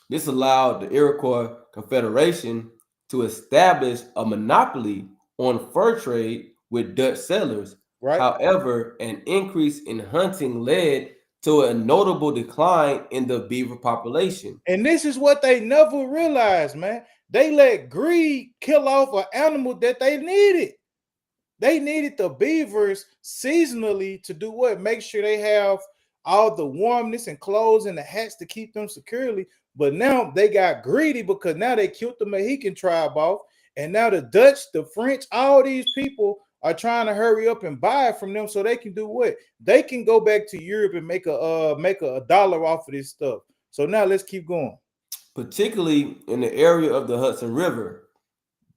This allowed the Iroquois Confederation to establish a monopoly on fur trade with Dutch settlers. Right. However, an increase in hunting led to a notable decline in the beaver population. And this is what they never realized, man. They let greed kill off an animal that they needed. They needed the beavers seasonally to do what? Make sure they have all the warmness and clothes and the hats to keep them securely. But now they got greedy because now they killed the Mohican tribe off. And now the Dutch, the French, all these people are trying to hurry up and buy it from them so they can do what? They can go back to Europe and make a dollar off of this stuff. So now let's keep going. Particularly in the area of the Hudson River,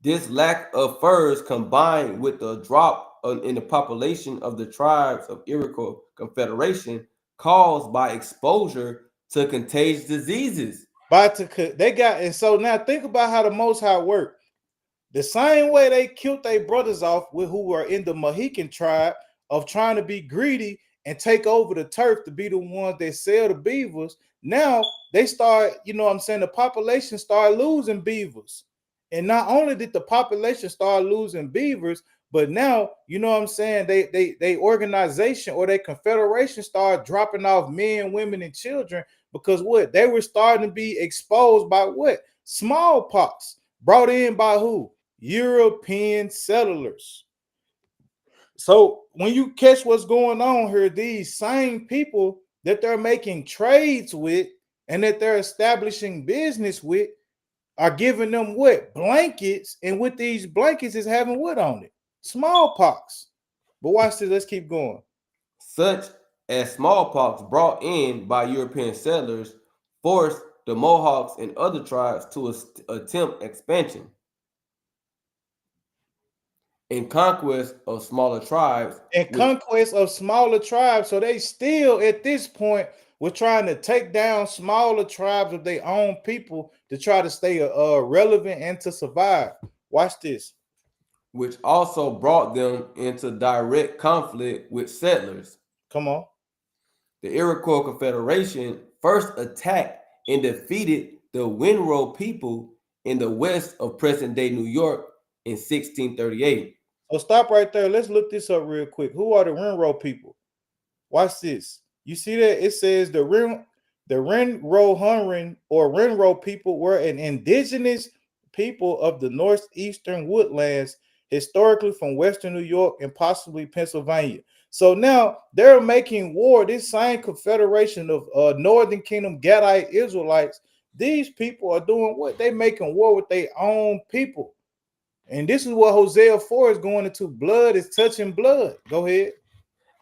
this lack of furs combined with the drop in the population of the tribes of Iroquois Confederation caused by exposure to contagious diseases. And so now think about how the Most High worked. The same way they killed their brothers off with who were in the Mohican tribe of trying to be greedy and take over the turf to be the ones that sell the beavers. Now they start, you know what I'm saying, the population started losing beavers. And not only did the population start losing beavers, but now, you know what I'm saying, they organization or their confederation started dropping off men, women, and children because what? They were starting to be exposed by what? Smallpox. Brought in by who? European settlers. So when you catch what's going on here, these same people that they're making trades with and that they're establishing business with are giving them what? Blankets, and with these blankets is having what on it? Smallpox. But watch this, let's keep going. Such as smallpox brought in by European settlers forced the Mohawks and other tribes to attempt expansion and conquest of smaller tribes. And conquest of smaller tribes. So they still at this point were trying to take down smaller tribes of their own people to try to stay relevant and to survive. Watch this. Which also brought them into direct conflict with settlers. Come on. The Iroquois Confederation first attacked and defeated the Winrow people in the west of present-day New York in 1638. So stop right there. Let's look this up real quick. Who are the Winrow people? Watch this. You see that it says the Renrohunrin or Renrow people were an indigenous people of the northeastern woodlands, historically from western New York and possibly Pennsylvania. So now they're making war. This same confederation of Northern Kingdom Gadite Israelites, these people are doing what? They making war with their own people. And this is what Hosea 4 is going into. Blood is touching blood. Go ahead.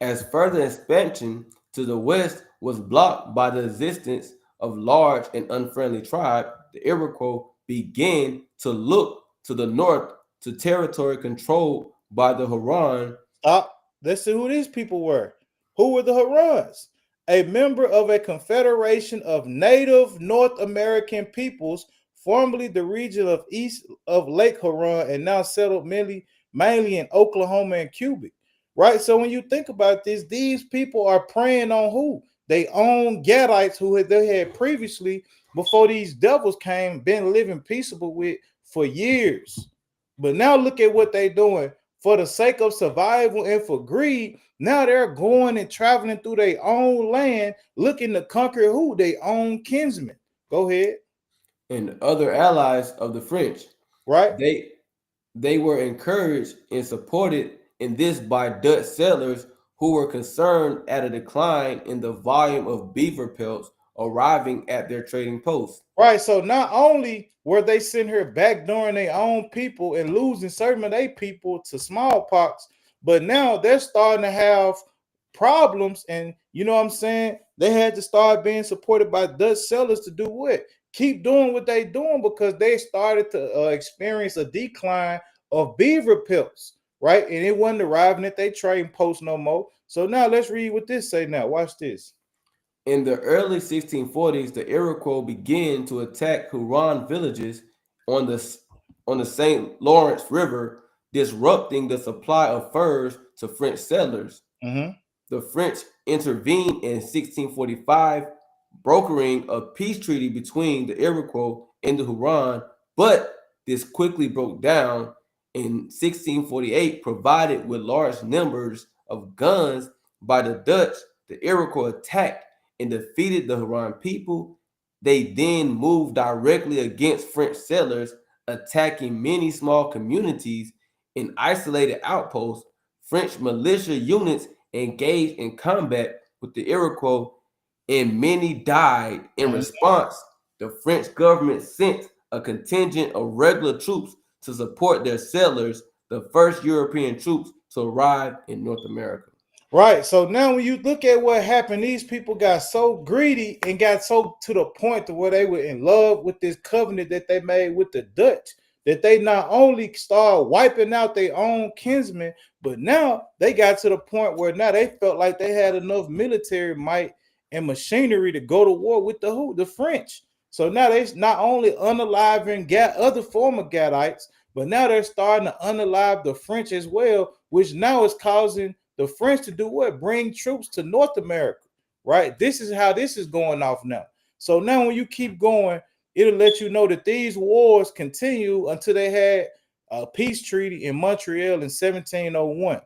As further expansion to the west was blocked by the existence of large and unfriendly tribe, the Iroquois began to look to the north to territory controlled by the Huron. Stop. Let's see who these people were. Who were the Hurons? A member of a confederation of native North American peoples, formerly the region of east of Lake Huron and now settled mainly in Oklahoma and Quebec. Right? So when you think about this, these people are preying on who? They own Gadites who they had previously, before these devils came, been living peaceable with for years. But now look at what they're doing. For the sake of survival and for greed, now they're going and traveling through their own land, looking to conquer who? Their own kinsmen. Go ahead. And other allies of the French. Right. They were encouraged and supported in this by Dutch settlers who were concerned at a decline in the volume of beaver pelts arriving at their trading posts. Right. So not only were they sitting here backdooring their own people and losing certain of their people to smallpox, but now they're starting to have problems. And you know what I'm saying? They had to start being supported by Dutch settlers to do what? Keep doing what they're doing, because they started to experience a decline of beaver pelts. Right. And it wasn't arriving at their trading post no more. So now let's read what this say now. Watch this. In the early 1640s, the Iroquois began to attack Huron villages on the St. Lawrence River, disrupting the supply of furs to French settlers. Mm-hmm. The French intervened in 1645, brokering a peace treaty between the Iroquois and the Huron, but this quickly broke down. In 1648, provided with large numbers of guns by the Dutch, the Iroquois attacked and defeated the Huron people. They then moved directly against French settlers, attacking many small communities in isolated outposts. French militia units engaged in combat with the Iroquois, and many died. In response, the French government sent a contingent of regular troops to support their settlers, the first European troops to arrive in North America. Right. So now when you look at what happened, these people got so greedy and got so to the point to where they were in love with this covenant that they made with the Dutch, that they not only started wiping out their own kinsmen, but now they got to the point where now they felt like they had enough military might and machinery to go to war with the French. So now they not only unaliving other former Gadites, But now they're starting to unalive the French as well, which now is causing the French to do what? Bring troops to North America, right? This is how this is going off now. So now when you keep going, it'll let you know that these wars continue until they had a peace treaty in Montreal in 1701.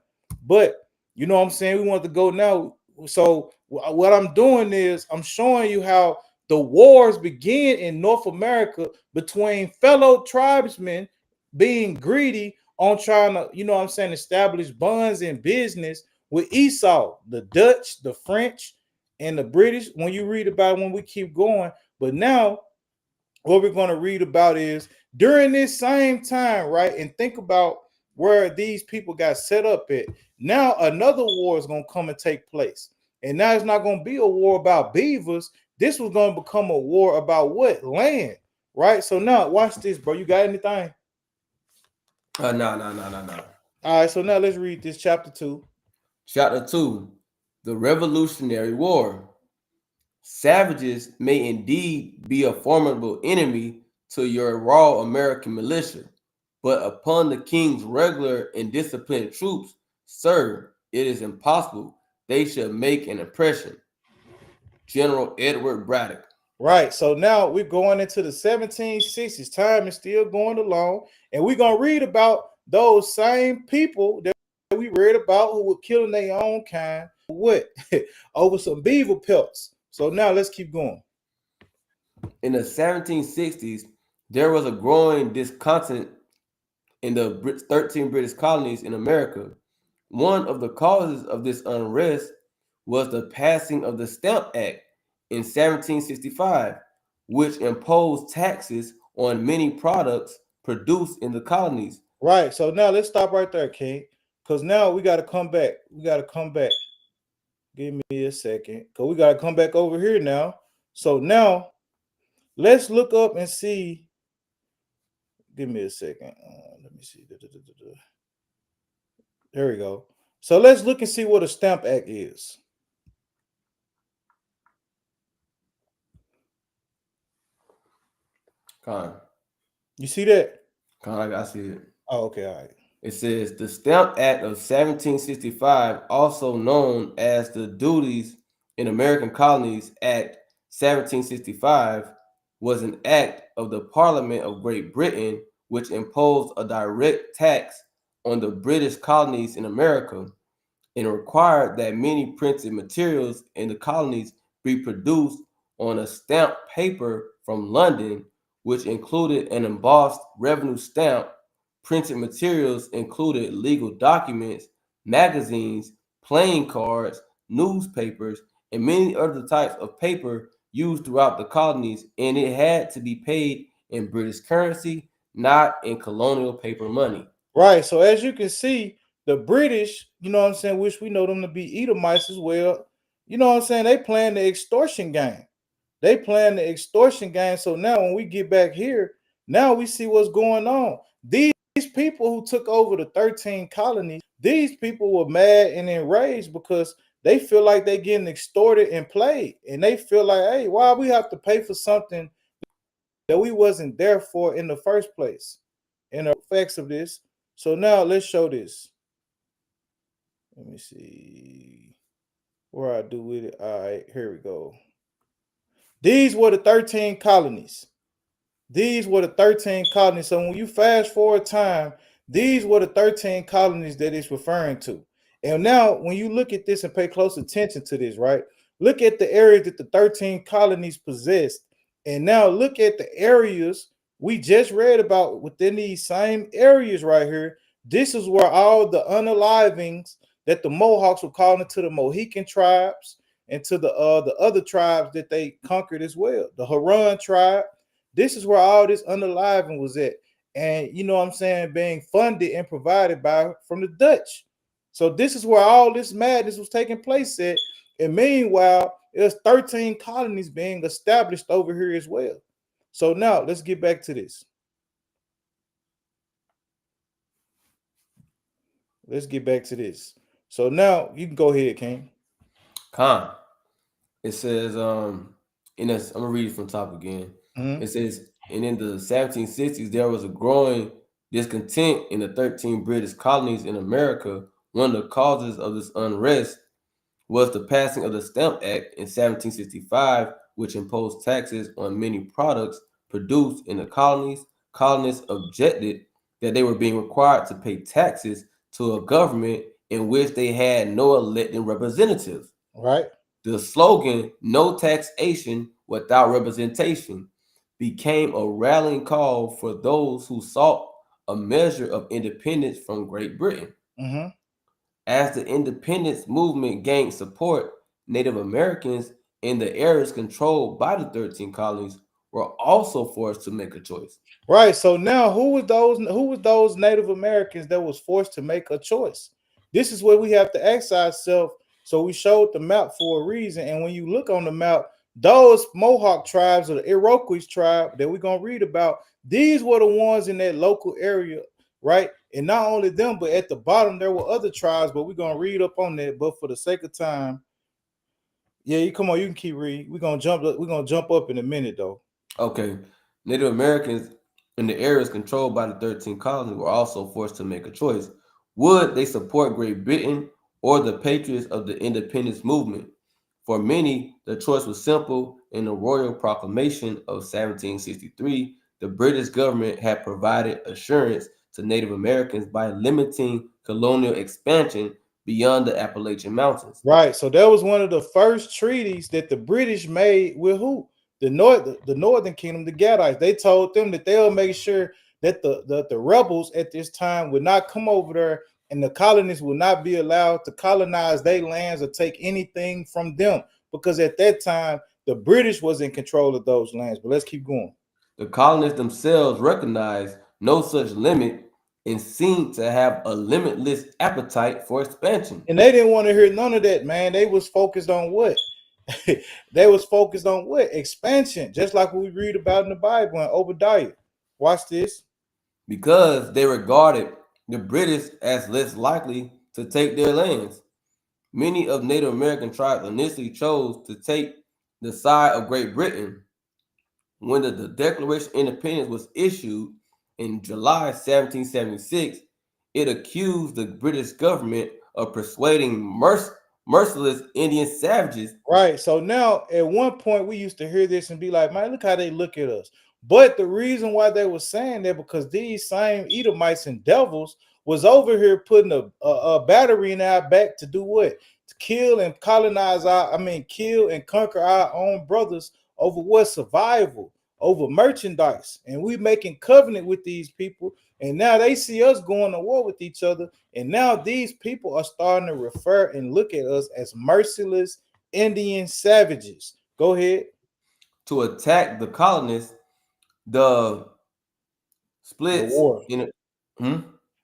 But you know what I'm saying? We want to go now. So what I'm doing is I'm showing you how the wars begin in North America between fellow tribesmen being greedy on trying to, you know what I'm saying, establish bonds in business with Esau, the Dutch, the French, and the British. When you read about it, when we keep going, but now what we're going to read about is during this same time, right? And think about where these people got set up at. Now another war is going to come and take place. And now it's not going to be a war about beavers. This was going to become a war about what? Land, right? So now watch this, bro. You got anything? No. All right, so now let's read this chapter 2. Chapter 2, the Revolutionary War. Savages may indeed be a formidable enemy to your raw American militia, but upon the king's regular and disciplined troops, sir, it is impossible they should make an impression. General Edward Braddock. Right. So now we're going into the 1760s. Time is still going along, and we're going to read about those same people that we read about who were killing their own kind. What? Over some beaver pelts. So now let's keep going. In the 1760s, there was a growing discontent in the 13 British colonies in America. One of the causes of this unrest was the passing of the Stamp Act in 1765, which imposed taxes on many products produced in the colonies. Right. So now let's stop right there, King, because now we got to come back. Give me a second, because we got to come back over here now. So now let's look up and see. Give me a second. Let me see. There we go. So let's look and see what a Stamp Act is. Con. You see that? Con, I see it. Oh, okay, all right. It says the Stamp Act of 1765, also known as the Duties in American Colonies Act 1765, was an act of the Parliament of Great Britain which imposed a direct tax on the British colonies in America and required that many printed materials in the colonies be produced on a stamped paper from London, which included an embossed revenue stamp. Printed materials included legal documents, magazines, playing cards, newspapers, and many other types of paper used throughout the colonies, and it had to be paid in British currency, not in colonial paper money. Right. So as you can see, the British, you know what I'm saying, which we know them to be Edomites as well, you know what I'm saying, they playing the extortion game. So now when we get back here, now we see what's going on. These people who took over the 13 colonies, these people were mad and enraged because they feel like they're getting extorted and played. And they feel like, hey, why we have to pay for something that we wasn't there for in the first place? And the effects of this. So now let's show this. Let me see where I do with it. All right, here we go. These were the 13 colonies. So when you fast forward time, these were the 13 colonies that it's referring to. And now when you look at this and pay close attention to this, right? Look at the areas that the 13 colonies possessed. And now look at the areas we just read about within these same areas right here. This is where all the unalivings that the Mohawks were calling to the Mohican tribes and to the other tribes that they conquered as well. The Huron tribe. This is where all this unaliving was at. And you know what I'm saying, being funded and provided from the Dutch. So this is where all this madness was taking place at. And meanwhile, there's 13 colonies being established over here as well. So now let's get back to this. So now you can go ahead, King. Con. It says, I'm gonna read it from top again. It says, and in the 1760s, there was a growing Discontent in the 13 British colonies in America, one of the causes of this unrest was the passing of the Stamp Act in 1765, which imposed taxes on many products produced in the colonies. Colonists objected that they were being required to pay taxes to a government in which they had no elected representatives. Right. The slogan, "No taxation without representation," became a rallying call for those who sought a measure of independence from Great Britain. Mm-hmm. As the independence movement gained support, Native Americans in the areas controlled by the 13 colonies were also forced to make a choice. Right. So now who was those Native Americans that was forced to make a choice? This is where we have to ask ourselves. So we showed the map for a reason. And when you look on the map, those Mohawk tribes or the Iroquois tribe that we're gonna read about, these were the ones in that local area, right? And not only them, but at the bottom there were other tribes, but we're gonna read up on that. But for the sake of time, yeah, you come on, you can keep reading. We're gonna jump up in a minute though. Okay, Native Americans in the areas controlled by the 13 colonies were also forced to make a choice. Would they support Great Britain or the patriots of the independence movement? For many, the choice was simple. In the Royal Proclamation of 1763, the British government had provided assurance to Native Americans by limiting colonial expansion beyond the Appalachian Mountains. Right. So that was one of the first treaties that the British made with who? The Northern Kingdom, the Gadites. They told them that they'll make sure that the rebels at this time would not come over there, and the colonists will not be allowed to colonize their lands or take anything from them, because at that time the British was in control of those lands. But let's keep going. The colonists themselves recognized no such limit and seemed to have a limitless appetite for expansion. And they didn't want to hear none of that, man. They was focused on what? They was focused on what? Expansion, just like what we read about in the Bible in Obadiah. Watch this. Because they regarded the British as less likely to take their lands. Many of Native American tribes initially chose to take the side of Great Britain. When the Declaration of Independence was issued in July 1776, it accused the British government of persuading merciless Indian savages. Right. So now at one point we used to hear this and be like, man, look how they look at us. But the reason why they were saying that, because these same Edomites and devils was over here putting a battery in our back to do what? To kill and kill and conquer our own brothers over what? Survival, over merchandise. And we making covenant with these people. And now they see us going to war with each other. And now these people are starting to refer and look at us as merciless Indian savages. Go ahead. To attack the colonists, the splits The war.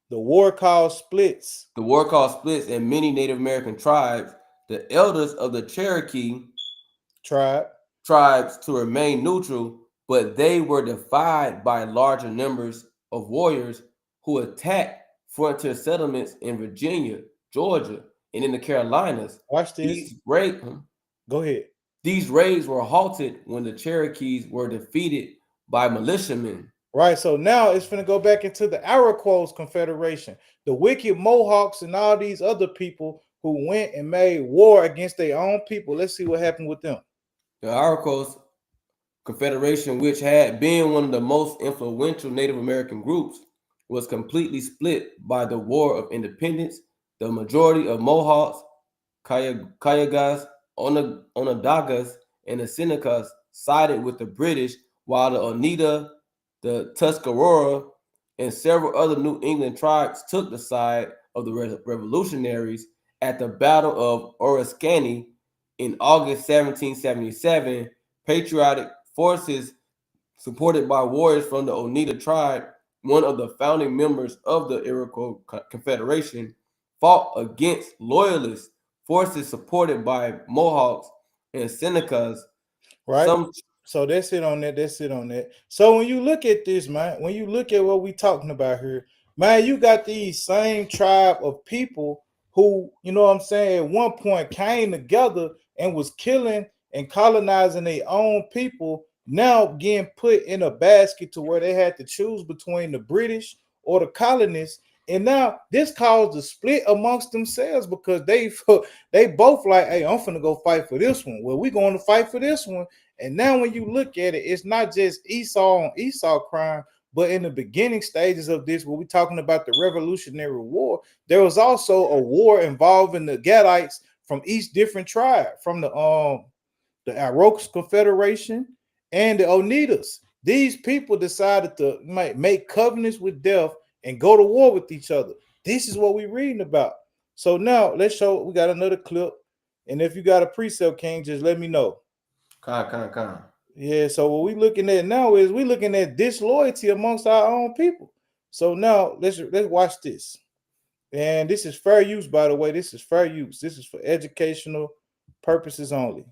The war called splits. The war called splits in many Native American tribes. The elders of the Cherokee tribes to remain neutral, but they were defied by larger numbers of warriors who attacked frontier settlements in Virginia, Georgia, and in the Carolinas. Watch this. Go ahead. These raids were halted when the Cherokees were defeated by militiamen. Right. So now it's going to go back into the Iroquois Confederation, the wicked Mohawks and all these other people who went and made war against their own people. Let's see what happened with them. The Iroquois Confederation, which had been one of the most influential Native American groups, was completely split by the War of Independence. The majority of Mohawks, Cayugas, Onondagas, and the Senecas sided with the British, while the Oneida, the Tuscarora, and several other New England tribes took the side of the revolutionaries at the Battle of Oriskany in August 1777. Patriotic forces supported by warriors from the Oneida tribe, one of the founding members of the Iroquois Confederation, fought against loyalist forces supported by Mohawks and Senecas. Right. So that's it on that. So when you look at this, man, when you look at what we talking about here, man, you got these same tribe of people who, you know what I'm saying, at one point came together and was killing and colonizing their own people, now getting put in a basket to where they had to choose between the British or the colonists. And now this caused a split amongst themselves because they both like, hey, I'm finna go fight for this one. Well, we going to fight for this one. And now when you look at it, it's not just Esau on Esau crime, but in the beginning stages of this, when we're talking about the Revolutionary War, there was also a war involving the Gadites from each different tribe, from the Iroquois Confederation and the Oneidas. These people decided to make covenants with death and go to war with each other. This is what we're reading about. So now let's show. We got another clip, and if you got a precept, King, just let me know. Con. Yeah. So what we looking at now is we looking at disloyalty amongst our own people. So now let's watch this. And this is fair use, by the way. This is fair use. This is for educational purposes only.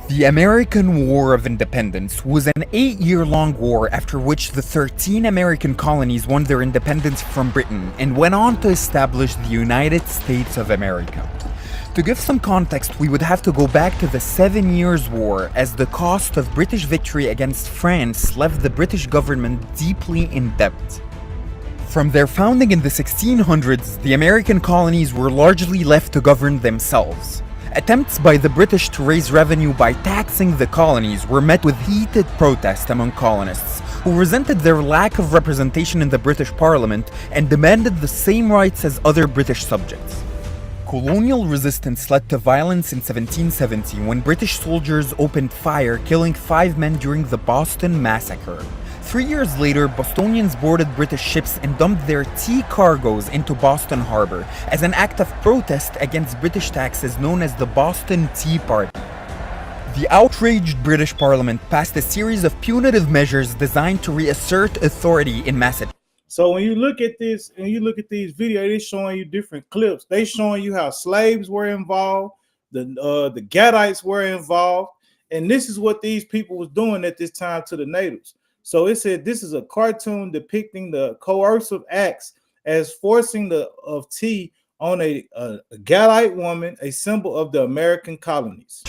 The American War of Independence was an 8-year-long war after which the 13 American colonies won their independence from Britain and went on to establish the United States of America. To give some context, we would have to go back to the 7 Years' War, as the cost of British victory against France left the British government deeply in debt. From their founding in the 1600s, the American colonies were largely left to govern themselves. Attempts by the British to raise revenue by taxing the colonies were met with heated protest among colonists, who resented their lack of representation in the British Parliament and demanded the same rights as other British subjects. Colonial resistance led to violence in 1770 when British soldiers opened fire, killing 5 men during the Boston Massacre. 3 years later, Bostonians boarded British ships and dumped their tea cargoes into Boston Harbor as an act of protest against British taxes known as the Boston Tea Party. The outraged British Parliament passed a series of punitive measures designed to reassert authority in Massachusetts. So when you look at this and you look at these videos, they're showing you different clips. They showing you how slaves were involved, the Gadites were involved, and this is what these people was doing at this time to the natives. So it said this is a cartoon depicting the coercive acts as forcing of tea on a Gadite woman, a symbol of the American colonies.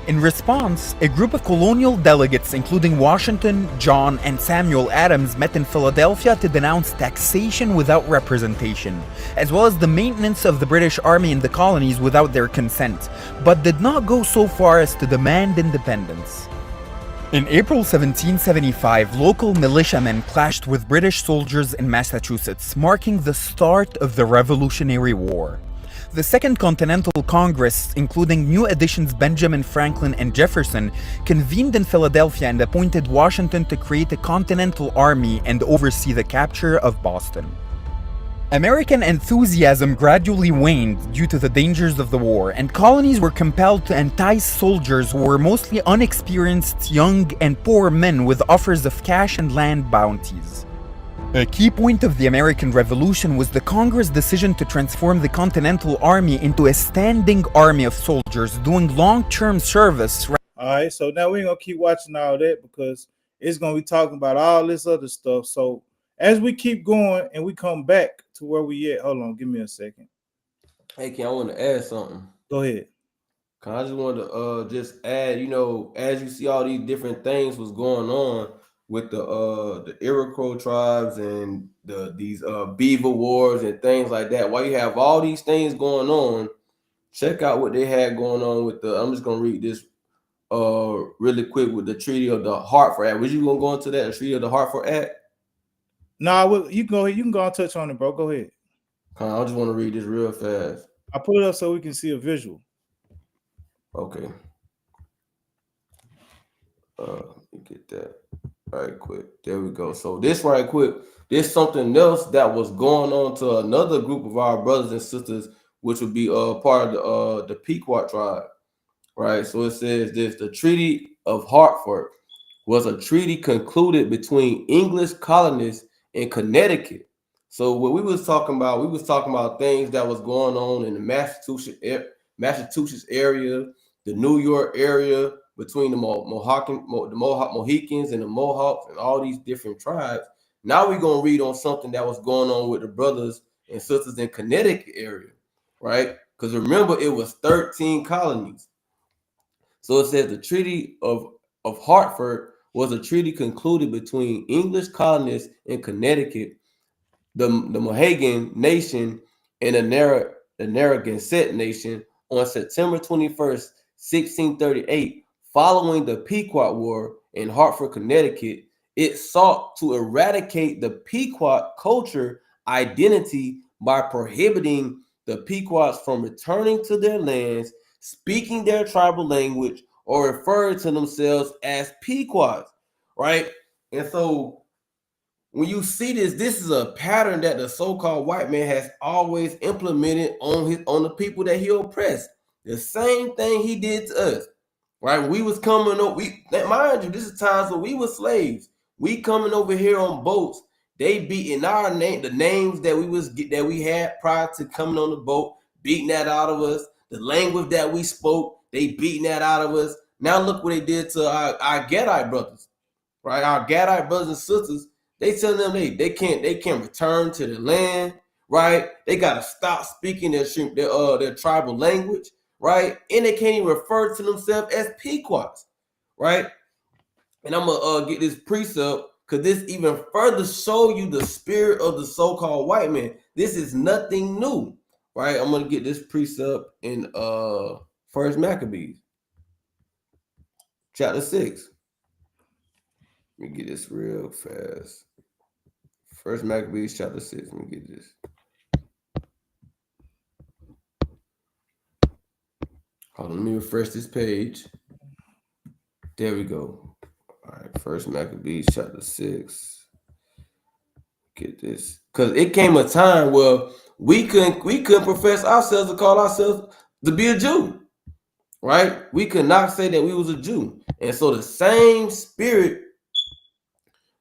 In response, a group of colonial delegates, including Washington, John, and Samuel Adams, met in Philadelphia to denounce taxation without representation, as well as the maintenance of the British Army in the colonies without their consent, but did not go so far as to demand independence. In April 1775, local militiamen clashed with British soldiers in Massachusetts, marking the start of the Revolutionary War. The Second Continental Congress, including new additions Benjamin Franklin and Jefferson, convened in Philadelphia and appointed Washington to create a Continental Army and oversee the capture of Boston. American enthusiasm gradually waned due to the dangers of the war, and colonies were compelled to entice soldiers who were mostly unexperienced, young, and poor men with offers of cash and land bounties. A key point of the American Revolution was the Congress' decision to transform the Continental Army into a standing army of soldiers doing long-term service. All right, so now we're going to keep watching all that because it's going to be talking about all this other stuff. So as we keep going and we come back to where we at, hold on, give me a second. Hey, Ken, I want to add something. Go ahead. I just wanted to just add, as you see all these different things was going on with the Iroquois tribes and these Beaver Wars and things like that. While you have all these things going on, check out what they had going on with I'm just gonna read this really quick with the Treaty of the Hartford Act. Was you gonna go into that, the Treaty of the Hartford Act? No, you can go ahead. You can go and touch on it, bro. Go ahead. I just want to read this real fast. I put it up so we can see a visual. Okay. Let me get that right quick. There we go. So this right quick, there's something else that was going on to another group of our brothers and sisters, which would be part of the Pequot tribe, right? So it says this: the Treaty of Hartford was a treaty concluded between English colonists in Connecticut. So what we was talking about things that was going on in the Massachusetts area, the New York area, between the Mohawk Mohicans and the Mohawks and all these different tribes. Now we're gonna read on something that was going on with the brothers and sisters in Connecticut area, right? Because remember, it was 13 colonies. So it says the Treaty of Hartford was a treaty concluded between English colonists in Connecticut, the Mohegan Nation, and the Narragansett Nation on September 21st, 1638, following the Pequot War in Hartford, Connecticut. It sought to eradicate the Pequot culture identity by prohibiting the Pequots from returning to their lands, speaking their tribal language, or referring to themselves as Pequots, right? And so when you see this, this is a pattern that the so-called white man has always implemented on the people that he oppressed. The same thing he did to us, right? We was coming over, mind you, this is times when we were slaves. We coming over here on boats. They beating our name, the names that we had prior to coming on the boat, beating that out of us. The language that we spoke, they beating that out of us. Now look what they did to our Gadite brothers, right? Our Gadite brothers and sisters. They tell them they can't return to the land, right? They gotta stop speaking their tribal language, right? And they can't even refer to themselves as Pequots, right? And I'm gonna get this precept because this even further show you the spirit of the so-called white man. This is nothing new, right? I'm gonna get this precept in First Maccabees, chapter 6. Let me get this real fast. First Maccabees, chapter 6. Let me get this. Hold on, let me refresh this page. There we go. All right, First Maccabees, chapter 6. Get this, because it came a time where we couldn't profess ourselves to call ourselves to be a Jew, right? We could not say that we was a Jew, and so the same spirit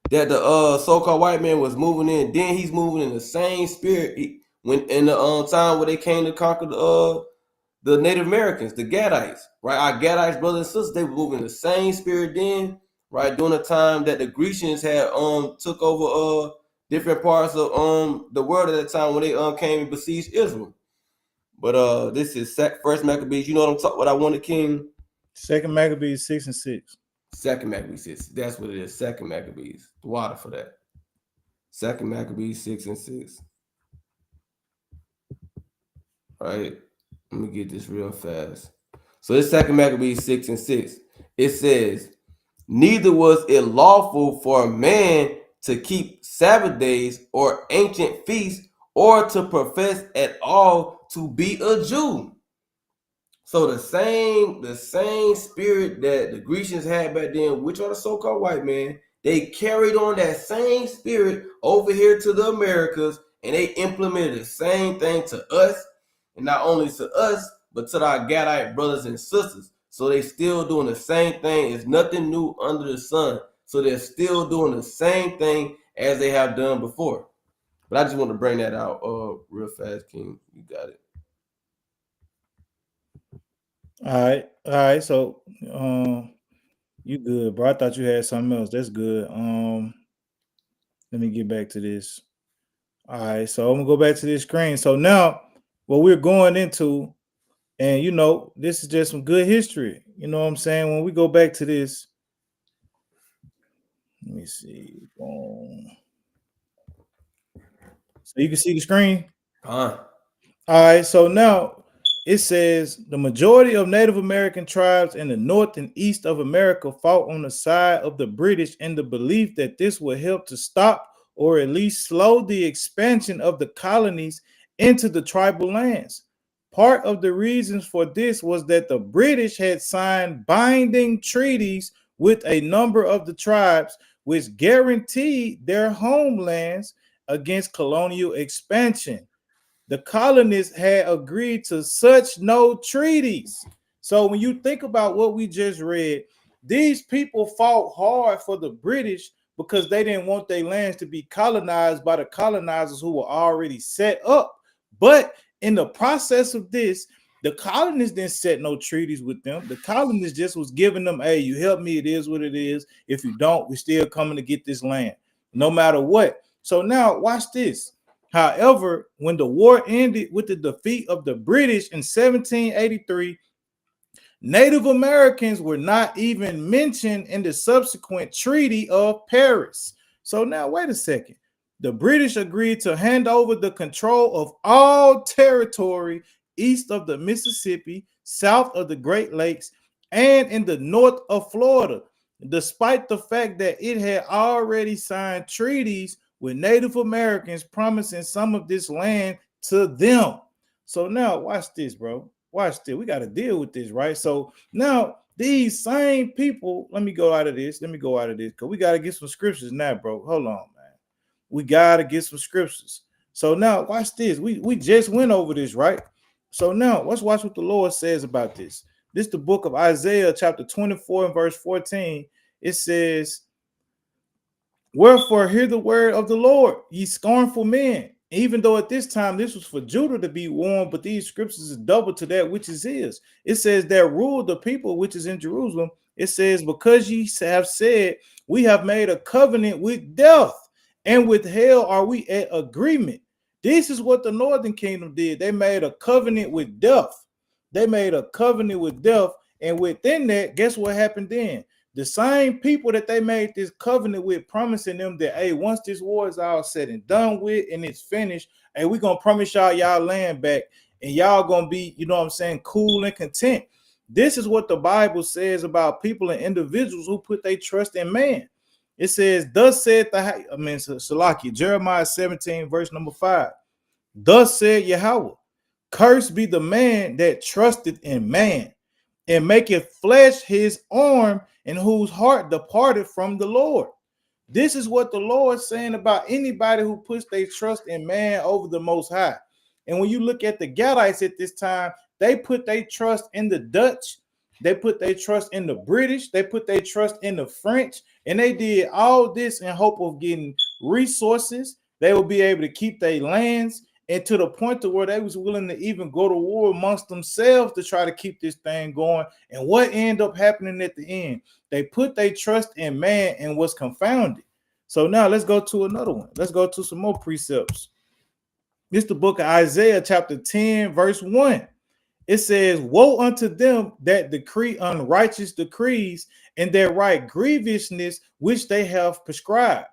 that the so-called white man was moving in, then he's moving in the same spirit when in the time where they came to conquer the Native Americans, the Gadites, right? Our Gadites brothers and sisters, they were moving the same spirit then, right? During the time that the Grecians had took over different parts of the world at that time when they came and besieged Israel. But this is First Maccabees. You know what I'm talking? What I wanted, King. Second Maccabees 6 and 6. Second Maccabees 6. That's what it is. Second Maccabees. The water for that. Second Maccabees 6 and 6. All right. Let me get this real fast. So this Second Maccabees 6 and 6. It says, neither was it lawful for a man to keep Sabbath days or ancient feasts or to profess at all to be a Jew. So the same spirit that the Grecians had back then, which are the so-called white man, they carried on that same spirit over here to the Americas, and they implemented the same thing to us, and not only to us, but to our Gadite brothers and sisters. So they still doing the same thing. It's nothing new under the sun. So they're still doing the same thing as they have done before. But I just want to bring that out real fast, King. You got it. All right. So you good, bro. I thought you had something else. That's good. Let me get back to this. All right, so I'm gonna go back to this screen. So now what we're going into, and you know, this is just some good history. You know what I'm saying? When we go back to this, let me see. So you can see the screen. All right, so now it says the majority of Native American tribes in the north and east of America fought on the side of the British in the belief that this would help to stop or at least slow the expansion of the colonies into the tribal lands. Part of the reasons for this was that the British had signed binding treaties with a number of the tribes, which guaranteed their homelands against colonial expansion. The colonists had agreed to such no treaties. So when you think about what we just read, these people fought hard for the British because they didn't want their lands to be colonized by the colonizers who were already set up. But in the process of this, the colonists didn't set no treaties with them. The colonists just was giving them, hey, you help me, it is what it is. If you don't, we're still coming to get this land. no matter what. So now watch this. However, when the war ended with the defeat of the British in 1783, Native Americans were not even mentioned in the subsequent Treaty of Paris. So now, wait a second. The British agreed to hand over the control of all territory east of the Mississippi, south of the Great Lakes, and in the north of Florida, despite the fact that it had already signed treaties with Native Americans promising some of this land to them. So now, watch this, bro. Watch this. We got to deal with this, right? So now these same people, let me go out of this because we got to get some scriptures now, bro. Hold on, man. We got to get some scriptures. So now watch this. We just went over this, right? So now let's watch what the Lord says about this. This is the book of Isaiah, chapter 24 and verse 14. It says, wherefore hear the word of the Lord, ye scornful men. Even though at this time this was for Judah to be warned, but these scriptures is double to that which is his. It says that rule the people which is in Jerusalem. It says, because ye have said, we have made a covenant with death, and with hell are we at agreement. This is what the northern kingdom did. They made a covenant with death. They made a covenant with death, and within that, guess what happened then? The same people that they made this covenant with, promising them that, hey, once this war is all said and done with and it's finished, hey, we're going to promise y'all land back and y'all going to be, you know what I'm saying, cool and content. This is what the Bible says about people and individuals who put their trust in man. It says, thus said Salaki, Jeremiah 17, verse number 5. Thus said Yahweh, cursed be the man that trusted in man, and maketh flesh his arm, and whose heart departed from the Lord. This is what the Lord's saying about anybody who puts their trust in man over the Most High. And when you look at the Gadites at this time, they put their trust in the Dutch, they put their trust in the British, they put their trust in the French, and they did all this in hope of getting resources. They will be able to keep their lands, and to the point to where they was willing to even go to war amongst themselves to try to keep this thing going. And what ended up happening at the end? They put their trust in man and was confounded. So now let's go to another one. Let's go to some more precepts. This is the book of Isaiah, chapter 10, verse 1. It says, woe unto them that decree unrighteous decrees, and that write grievousness which they have prescribed.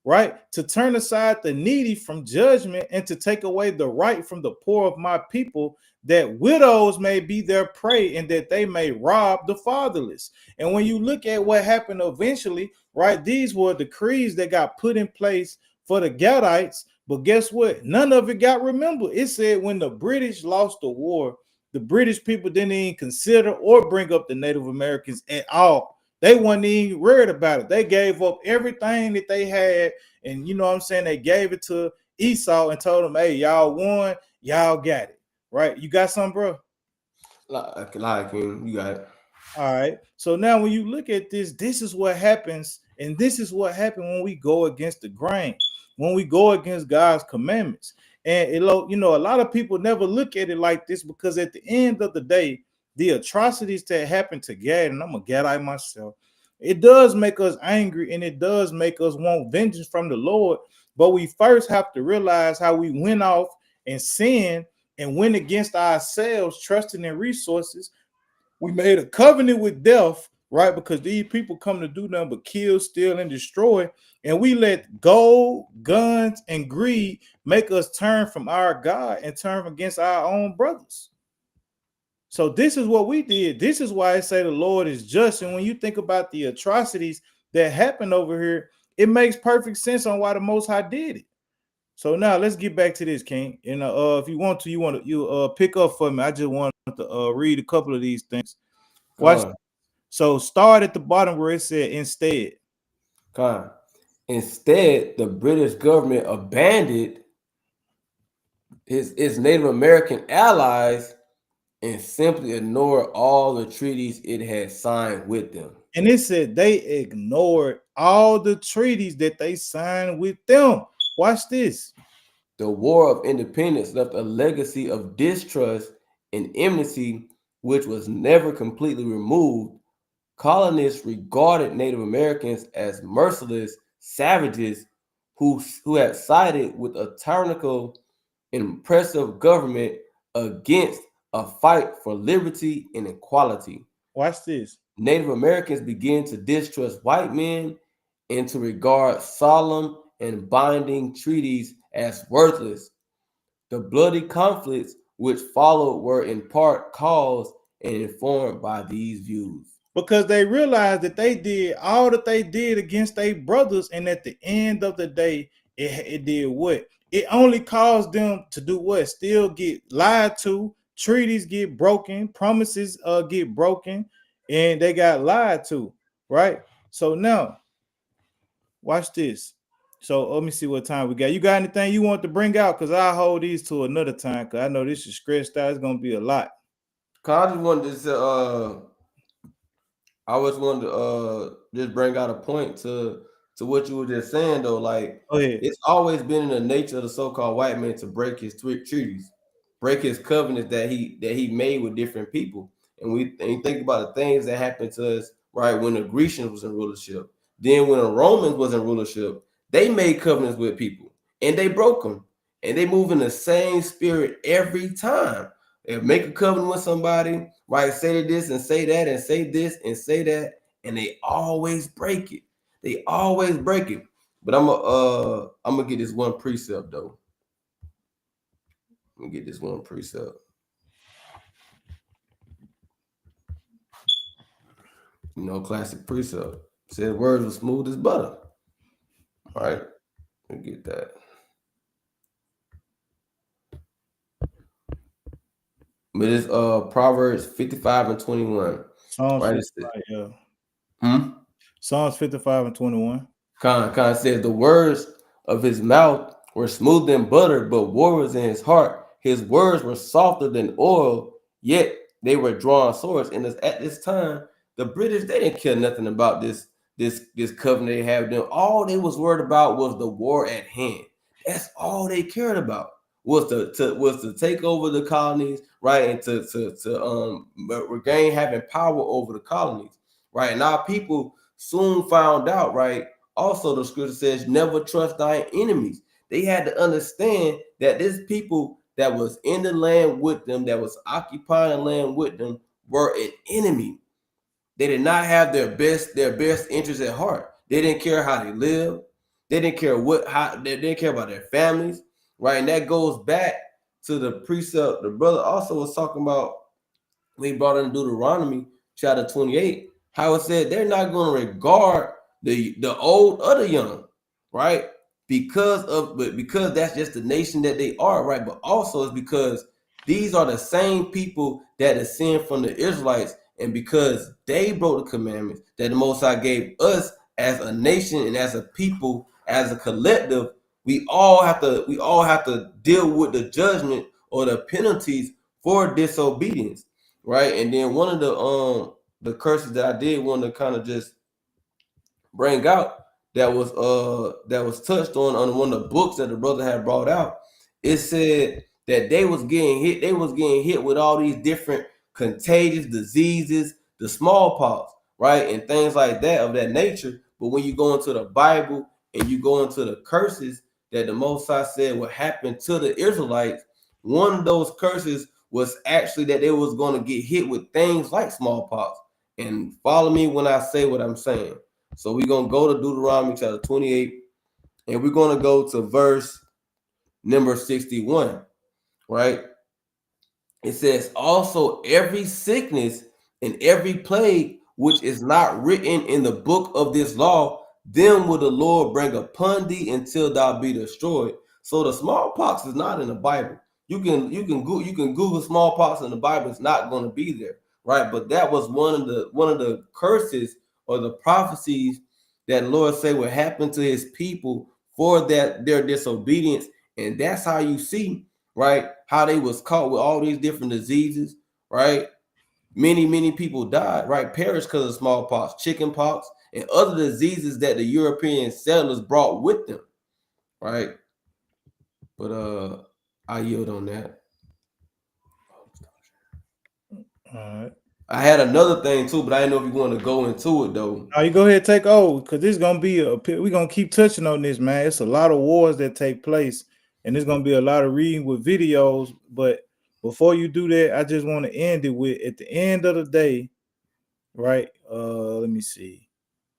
Right, to turn aside the needy from judgment, and to take away the right from the poor of my people, that widows may be their prey, and that they may rob the fatherless. And when you look at what happened eventually, right, these were decrees that got put in place for the Gadites, but guess what? None of it got remembered. It said when the British lost the war, the British people didn't even consider or bring up the Native Americans at all. They weren't even worried about it. They gave up everything that they had. And you know what I'm saying? They gave it to Esau and told him, hey, y'all won. Y'all got it. Right? You got something, bro? Like you got it. All right. So now when you look at this, this is what happens. And this is what happened when we go against the grain, when we go against God's commandments. And, a lot of people never look at it like this, because at the end of the day, the atrocities that happen to Gad, and I'm a Gadite myself, it does make us angry, and it does make us want vengeance from the Lord. But we first have to realize how we went off and sinned and went against ourselves, trusting in resources. We made a covenant with death, right? Because these people come to do nothing but kill, steal, and destroy. And we let gold, guns, and greed make us turn from our God and turn against our own brothers. So this is what we did. This is why I say the Lord is just. And when you think about the atrocities that happened over here, it makes perfect sense on why the Most High did it. So now let's get back to this, King. And if you want to, pick up for me. I just want to read a couple of these things. Watch. So start at the bottom where it said instead. Instead, the British government abandoned its Native American allies and simply ignored all the treaties it had signed with them. And it said they ignored all the treaties that they signed with them. Watch this. The War of Independence left a legacy of distrust and enmity, which was never completely removed. Colonists regarded Native Americans as merciless savages who had sided with a tyrannical and oppressive government against a fight for liberty and equality. Watch this. Native Americans began to distrust white men and to regard solemn and binding treaties as worthless. The bloody conflicts which followed were in part caused and informed by these views. Because they realized that they did all that they did against their brothers, and at the end of the day, it did what? It only caused them to do what? Still get lied to, treaties get broken, promises get broken, and they got lied to, right? So now, watch this. So let me see what time we got. You got anything you want to bring out? Because I'll hold these to another time, because I know this is stressed out. It's going to be a lot. I just wanted to I always wanted to just bring out a point to what you were just saying though. Like, it's always been in the nature of the so-called white man to break his treaties, break his covenants that he made with different people. And you think about the things that happened to us, right, when the Grecians was in rulership. Then when the Romans was in rulership, they made covenants with people and they broke them. And they move in the same spirit every time. They make a covenant with somebody, right? Say this and say that and say this and say that, and they always break it. They always break it. But I'm gonna get this one precept though. I'm gonna get this one precept. You know, classic precept. Said words were smooth as butter. All right, let me get that. But it's Proverbs 55 and 21. Psalms right? 55, yeah. Psalms 55 and 21. Khan says the words of his mouth were smooth than butter, but war was in his heart. His words were softer than oil, yet they were drawn swords. And at this time, the British, they didn't care nothing about this covenant they had with them. All they was worried about was the war at hand. That's all they cared about. Was to take over the colonies, right, and to regain having power over the colonies, right. And our people soon found out, right. Also, the scripture says, "Never trust thy enemies." They had to understand that this people that was in the land with them, that was occupying the land with them, were an enemy. They did not have their best interests at heart. They didn't care how they lived. They didn't care they didn't care about their families. Right, and that goes back to the precept the brother also was talking about when he brought in Deuteronomy chapter 28, how it said they're not going to regard the old or the young, right? Because that's just the nation that they are, right? But also it's because these are the same people that descend from the Israelites, and because they broke the commandments that the Most High gave us as a nation and as a people, as a collective. We all have to deal with the judgment or the penalties for disobedience, right? And then one of the curses that I did want to kind of just bring out that was touched on one of the books that the brother had brought out. It said that they was getting hit with all these different contagious diseases, the smallpox, right, and things like that of that nature. But when you go into the Bible and you go into the curses that the Most High said would happen to the Israelites, one of those curses was actually that they was going to get hit with things like smallpox. And follow me when I say what I'm saying. So we're going to go to Deuteronomy chapter 28, and we're going to go to verse number 61, right? It says, "Also every sickness and every plague which is not written in the book of this law, then will the Lord bring upon thee until thou be destroyed." So the smallpox is not in the Bible. You can Google smallpox in the Bible. It's not going to be there, right? But that was one of the curses or the prophecies that the Lord said would happen to his people for their disobedience. And that's how you see, right, how they was caught with all these different diseases, right? Many people died, right? Perished because of smallpox, chickenpox, and other diseases that the European settlers brought with them, right? But I yield on that. All right. I had another thing too, but I didn't know if you want to go into it though. Now you go ahead and take over because this is gonna be we're gonna keep touching on this, man. It's a lot of wars that take place, and there's gonna be a lot of reading with videos. But before you do that, I just want to end it with at the end of the day, right? Let me see.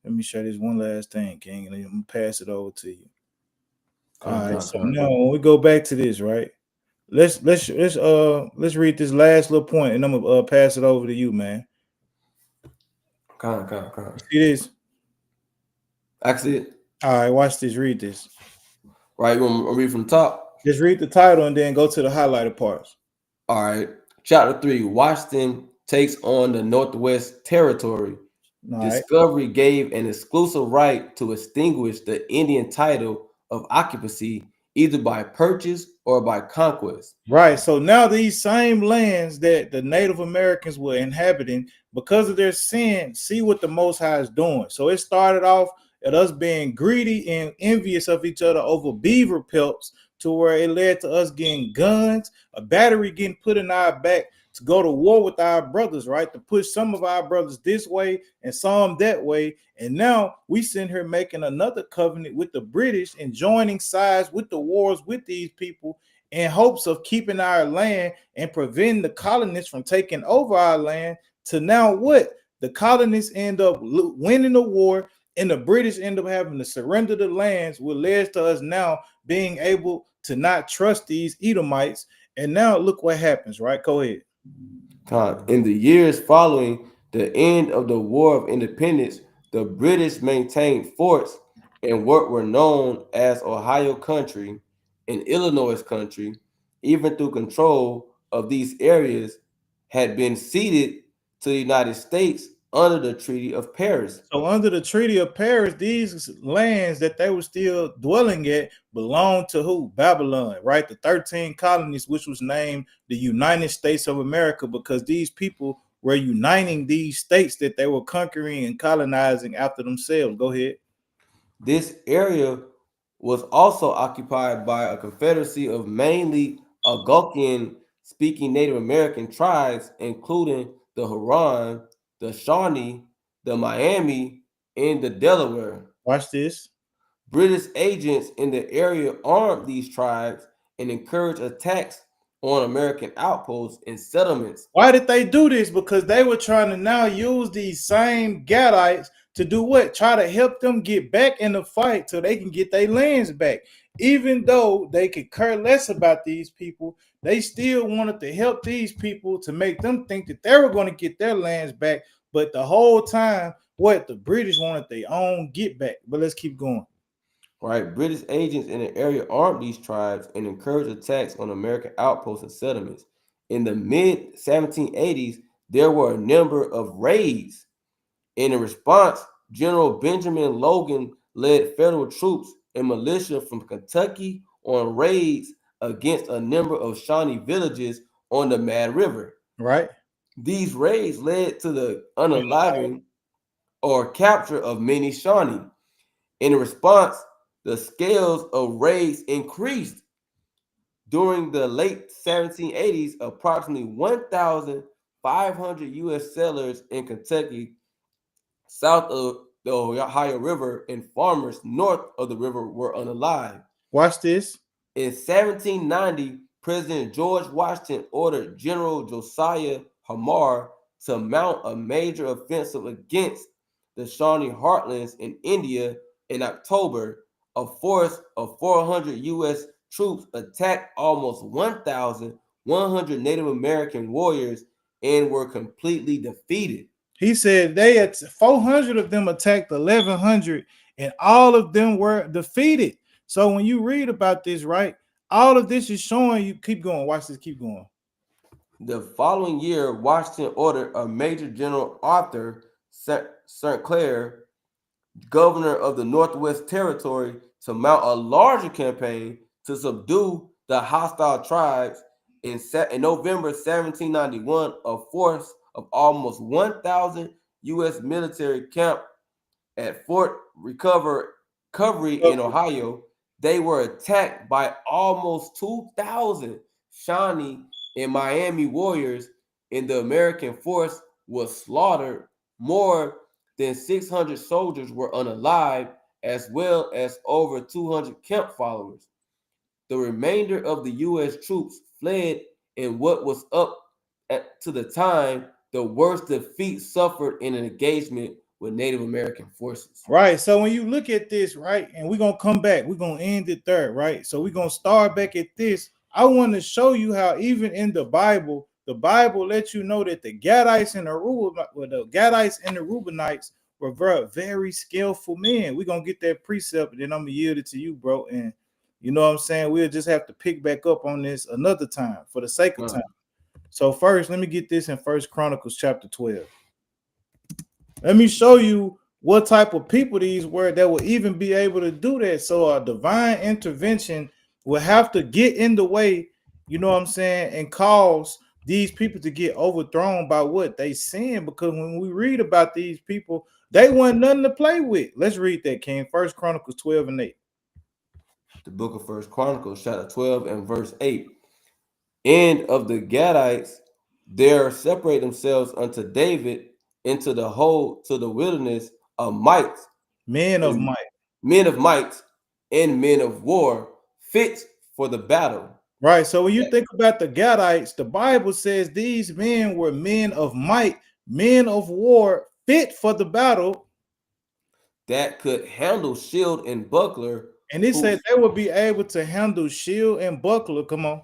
Let me show this one last thing, King, and then I'm gonna pass it over to you. All right. So now when we go back to this, right? Let's read this last little point, and I'm gonna pass it over to you, man. Con. See this? I see it. All right, watch this. Read this. Right, you want to read from the top? Just read the title and then go to the highlighted parts. All right. Chapter 3, Washington takes on the Northwest Territory. All right. Discovery gave an exclusive right to extinguish the Indian title of occupancy either by purchase or by conquest. Right. So now these same lands that the Native Americans were inhabiting, because of their sin, see what the Most High is doing. So it started off at us being greedy and envious of each other over beaver pelts, to where it led to us getting guns, a battery getting put in our back to go to war with our brothers, right? To push some of our brothers this way and some that way. And now we sitting here making another covenant with the British and joining sides with the wars with these people in hopes of keeping our land and preventing the colonists from taking over our land. To now what? The colonists end up winning the war, and the British end up having to surrender the lands, which leads to us now being able to not trust these Edomites. And now look what happens, right? Go ahead. In the years following the end of the War of Independence, the British maintained forts in what were known as Ohio Country and Illinois Country, even through control of these areas had been ceded to the United States under the Treaty of Paris. So under the Treaty of Paris, these lands that they were still dwelling at belonged to who? Babylon, right? The 13 colonies, which was named the United States of America, because these people were uniting these states that they were conquering and colonizing after themselves. Go ahead. This area was also occupied by a confederacy of mainly Algonquian-speaking Native American tribes, including the Huron, the Shawnee, the Miami, and the Delaware. Watch this. British agents in the area armed these tribes and encouraged attacks on American outposts and settlements. Why did they do this? Because they were trying to now use these same Gadites to do what? Try to help them get back in the fight so they can get their lands back. Even though they could care less about these people, they still wanted to help these people to make them think that they were going to get their lands back. But the whole time, what? The British wanted their own get back. But let's keep going. Right, British agents in the area armed these tribes and encouraged attacks on American outposts and settlements. In the mid-1780s, there were a number of raids. In response, General Benjamin Logan led federal troops and militia from Kentucky on raids against a number of Shawnee villages on the Mad River. Right. These raids led to the unaliving or capture of many Shawnee. In response, the scales of raids increased. During the late 1780s, approximately 1,500 U.S. settlers in Kentucky, south of the Ohio River, and farmers north of the river were unalived. Watch this. In 1790, President George Washington ordered General Josiah Hamar to mount a major offensive against the Shawnee heartlands in India. In October, a force of 400 U.S. troops attacked almost 1,100 Native American warriors and were completely defeated. He said they had 400 of them attacked 1,100, and all of them were defeated. So when you read about this, right, all of this is showing you. Keep going. Watch this. Keep going. The following year, Washington ordered a Major General Arthur St. Clair, governor of the Northwest Territory, to mount a larger campaign to subdue the hostile tribes. In November 1791, a force of almost 1,000 U.S. military camped at Fort Recovery in Ohio. They were attacked by almost 2,000 Shawnee and Miami warriors, and the American force was slaughtered. More than 600 soldiers were unalived, as well as over 200 camp followers. The remainder of the U.S. troops fled in what was up to the time the worst defeat suffered in an engagement with Native American forces. Right. So when you look at this, right, and we're going to come back, we're going to end it there, right? So we're going to start back at this. I want to show you how even in the Bible lets you know that the Gadites and the Reubenites were very, very skillful men. We're going to get that precept, and then I'm going to yield it to you, bro. And you know what I'm saying? We'll just have to pick back up on this another time for the sake of time. So first, let me get this in 1 Chronicles chapter 12. Let me show you what type of people these were that will even be able to do that. So a divine intervention will have to get in the way, you know what I'm saying, and cause these people to get overthrown by what they sin. Because when we read about these people, they want nothing to play with. Let's read that, King. 1 Chronicles 12 and 8. The book of 1 Chronicles, chapter 12 and verse 8. And of the Gadites, there separate themselves unto David into the whole to the wilderness of might, men of might, and men of war, fit for the battle. Right. So when you think about the Gadites, the Bible says these men were men of might, men of war, fit for the battle, that could handle shield and buckler. And it said they would be able to handle shield and buckler. Come on.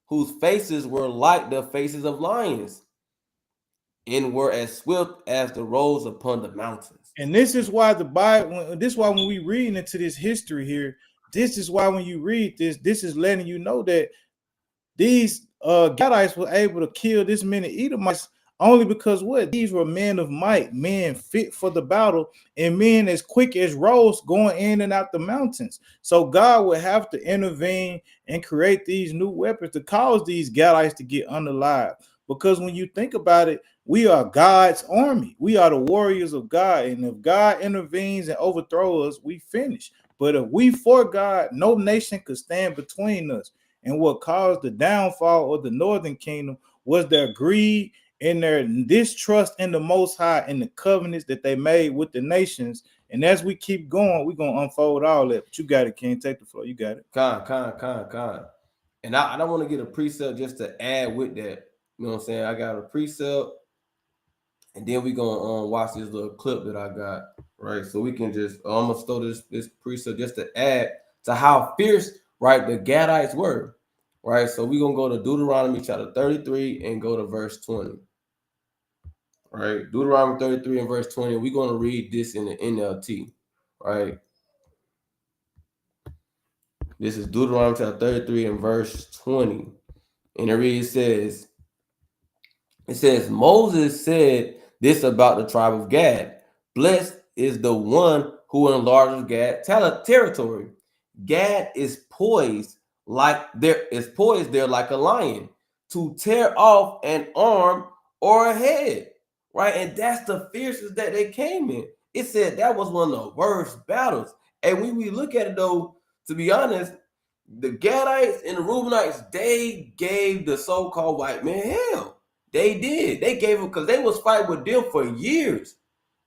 Whose faces were like the faces of lions, and were as swift as the roes upon the mountains. And this is why the Bible, this is why when we read into this history here, this is why when you read this is letting you know that these Gadites were able to kill this many Edomites only because what? These were men of might, men fit for the battle, and men as quick as roes going in and out the mountains. So God would have to intervene and create these new weapons to cause these Gadites to get unalive. Because when you think about it, we are God's army. We are the warriors of God. And if God intervenes and overthrows us, we finish. But if we for God, no nation could stand between us. And what caused the downfall of the northern kingdom was their greed and their distrust in the Most High and the covenants that they made with the nations. And as we keep going, we're going to unfold all that. But you got it, King. Take the floor. You got it. Con. And I don't want to get a precept just to add with that. You know what I'm saying? I got a precept. And then we're going to watch this little clip that I got, right? So we can just almost throw this precept just to add to how fierce, right, the Gadites were, right? So we're going to go to Deuteronomy chapter 33 and go to verse 20, right? Deuteronomy 33 and verse 20. We're going to read this in the NLT, right? This is Deuteronomy chapter 33 and verse 20. And it reads, it says, Moses said this about the tribe of Gad. Blessed is the one who enlarges Gad's territory. Gad is poised there like a lion to tear off an arm or a head, right? And that's the fiercest that they came in. It said that was one of the worst battles. And when we look at it, though, to be honest, the Gadites and the Reubenites, they gave the so-called white man hell. They did. They gave them because they was fighting with them for years,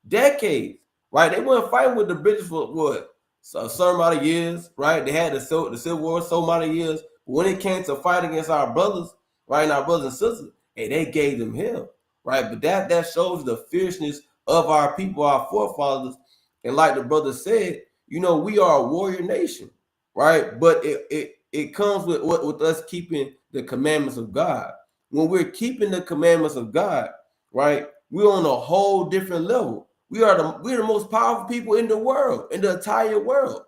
decades, right? They weren't fighting with the British for what? A certain amount of years, right? They had the Civil War so amount of years. But when it came to fight against our brothers, right, and our brothers and sisters, hey, they gave them hell, right? But that shows the fierceness of our people, our forefathers. And like the brother said, you know, we are a warrior nation, right? But it comes with us keeping the commandments of God. When we're keeping the commandments of God, right, we're on a whole different level. We're the most powerful people in the world, in the entire world.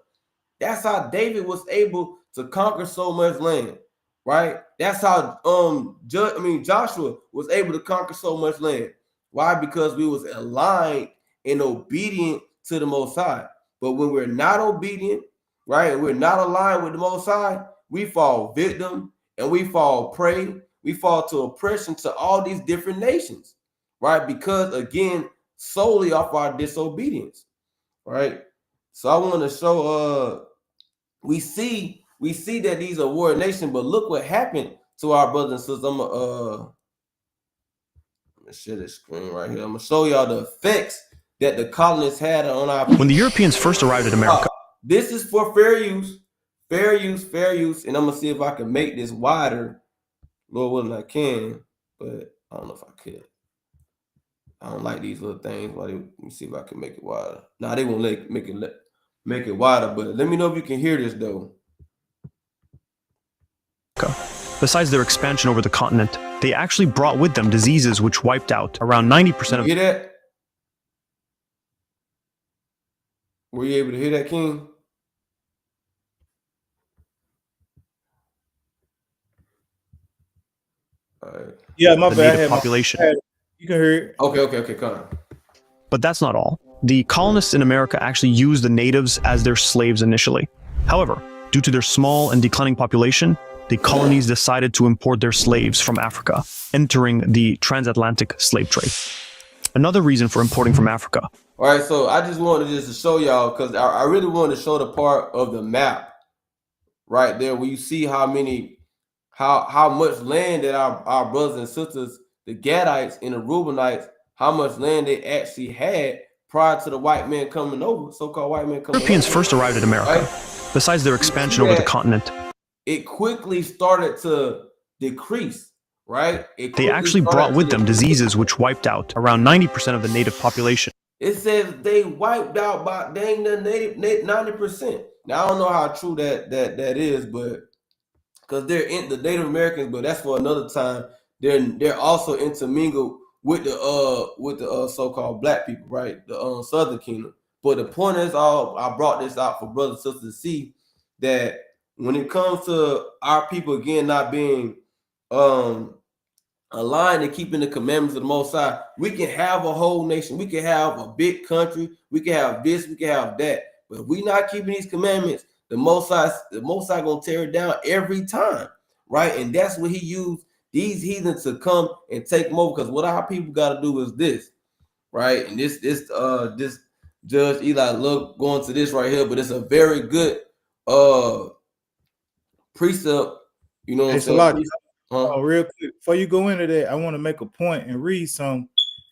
That's how David was able to conquer so much land, right? That's how Joshua was able to conquer so much land. Why? Because we was aligned and obedient to the Most High. But when we're not obedient, right, and we're not aligned with the Most High, we fall victim and we fall prey. We fall to oppression to all these different nations, right? Because again, solely off our disobedience, right? So I want to show we see that these are warrior nations, but look what happened to our brothers and sisters. Let's share this screen right here. I'm gonna show y'all the effects that the colonists had on our. When the Europeans first arrived in America, This is for fair use, and I'm gonna see if I can make this wider. Lord willing, I can, but I don't know if I could. I don't like these little things. Let me see if I can make it wider. Nah, they won't make it wider, but let me know if you can hear this though. besides their expansion over the continent, they actually brought with them diseases which wiped out around 90% of. Hear that? Were you able to hear that, King? All right. Yeah, my the bad. I native had my- population. You can hear it. Okay, come on. But that's not all. The colonists in America actually used the natives as their slaves initially. However, due to their small and declining population, the colonies decided to import their slaves from Africa, entering the transatlantic slave trade. Another reason for importing from Africa. All right, so I just wanted to show y'all, because I really wanted to show the part of the map right there where you see how much land that our brothers and sisters, the Gadites and the Reubenites, how much land they actually had prior to the white man coming over, so-called white man coming Europeans over. first arrived in America. Right? Besides their expansion over the continent, It quickly started to decrease, right? they actually brought with them diseases which wiped out around 90% of the native population. It says they wiped out by dang the native 90%. Now I don't know how true that is, but because they're in the Native Americans, but that's for another time. They're also intermingled with the so-called black people, right? The Southern Kingdom. But the point is, I brought this out for brothers and sisters to see that when it comes to our people again not being aligned and keeping the commandments of the Most High, we can have a whole nation, we can have a big country, we can have this, we can have that. But if we not keeping these commandments, the Most High gonna tear it down every time, right? And that's what he used these heathens to come and take them over. Because what our people got to do is this, right? And this Judge Eli look going to this right here, but it's a very good precept. You know what I'm saying? Real quick, before you go into that, I want to make a point and read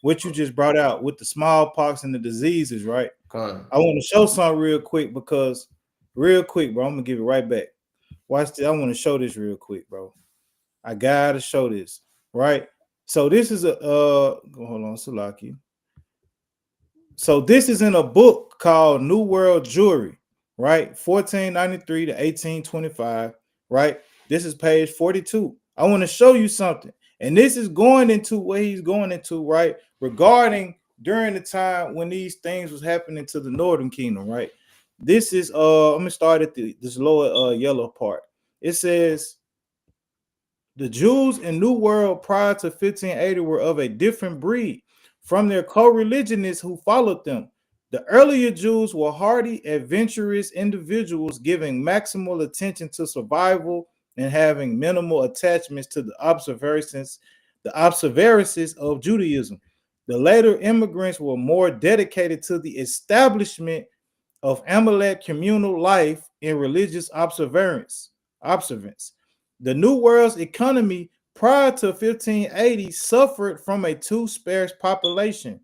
what you just brought out with the smallpox and the diseases, right? I want to show something real quick because, bro, I'm gonna give it right back. Watch this. I want to show this real quick, bro. I gotta show this, right? So this is hold on, Salaki. So this is in a book called New World Jewry, right? 1493 to 1825, right? This is page 42. I want to show you something. And this is going into what he's going into, right? Regarding during the time when these things was happening to the Northern Kingdom, right? This is I'm gonna start at this lower yellow part. It says the Jews in New World prior to 1580 were of a different breed from their co-religionists who followed them. The earlier Jews were hardy, adventurous individuals giving maximal attention to survival and having minimal attachments to the observances of Judaism. The later immigrants were more dedicated to the establishment of Amalek communal life in religious observance. The New World's economy prior to 1580 suffered from a too sparse population.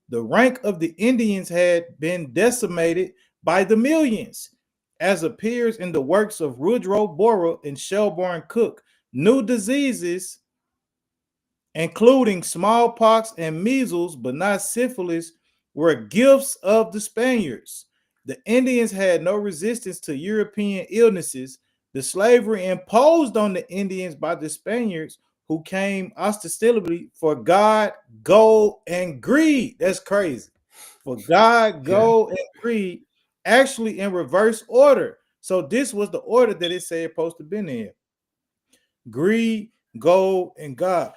The rank of the Indians had been decimated by the millions. As appears in the works of Woodrow Borah and Shelburne Cook, new diseases, including smallpox and measles, but not syphilis, were gifts of the Spaniards. The Indians had no resistance to European illnesses. The slavery imposed on the Indians by the Spaniards, who came ostensibly for God, gold, and greed. That's crazy. For God, gold, and greed, actually in reverse order. So this was the order that it said supposed to be in. Greed, gold, and God.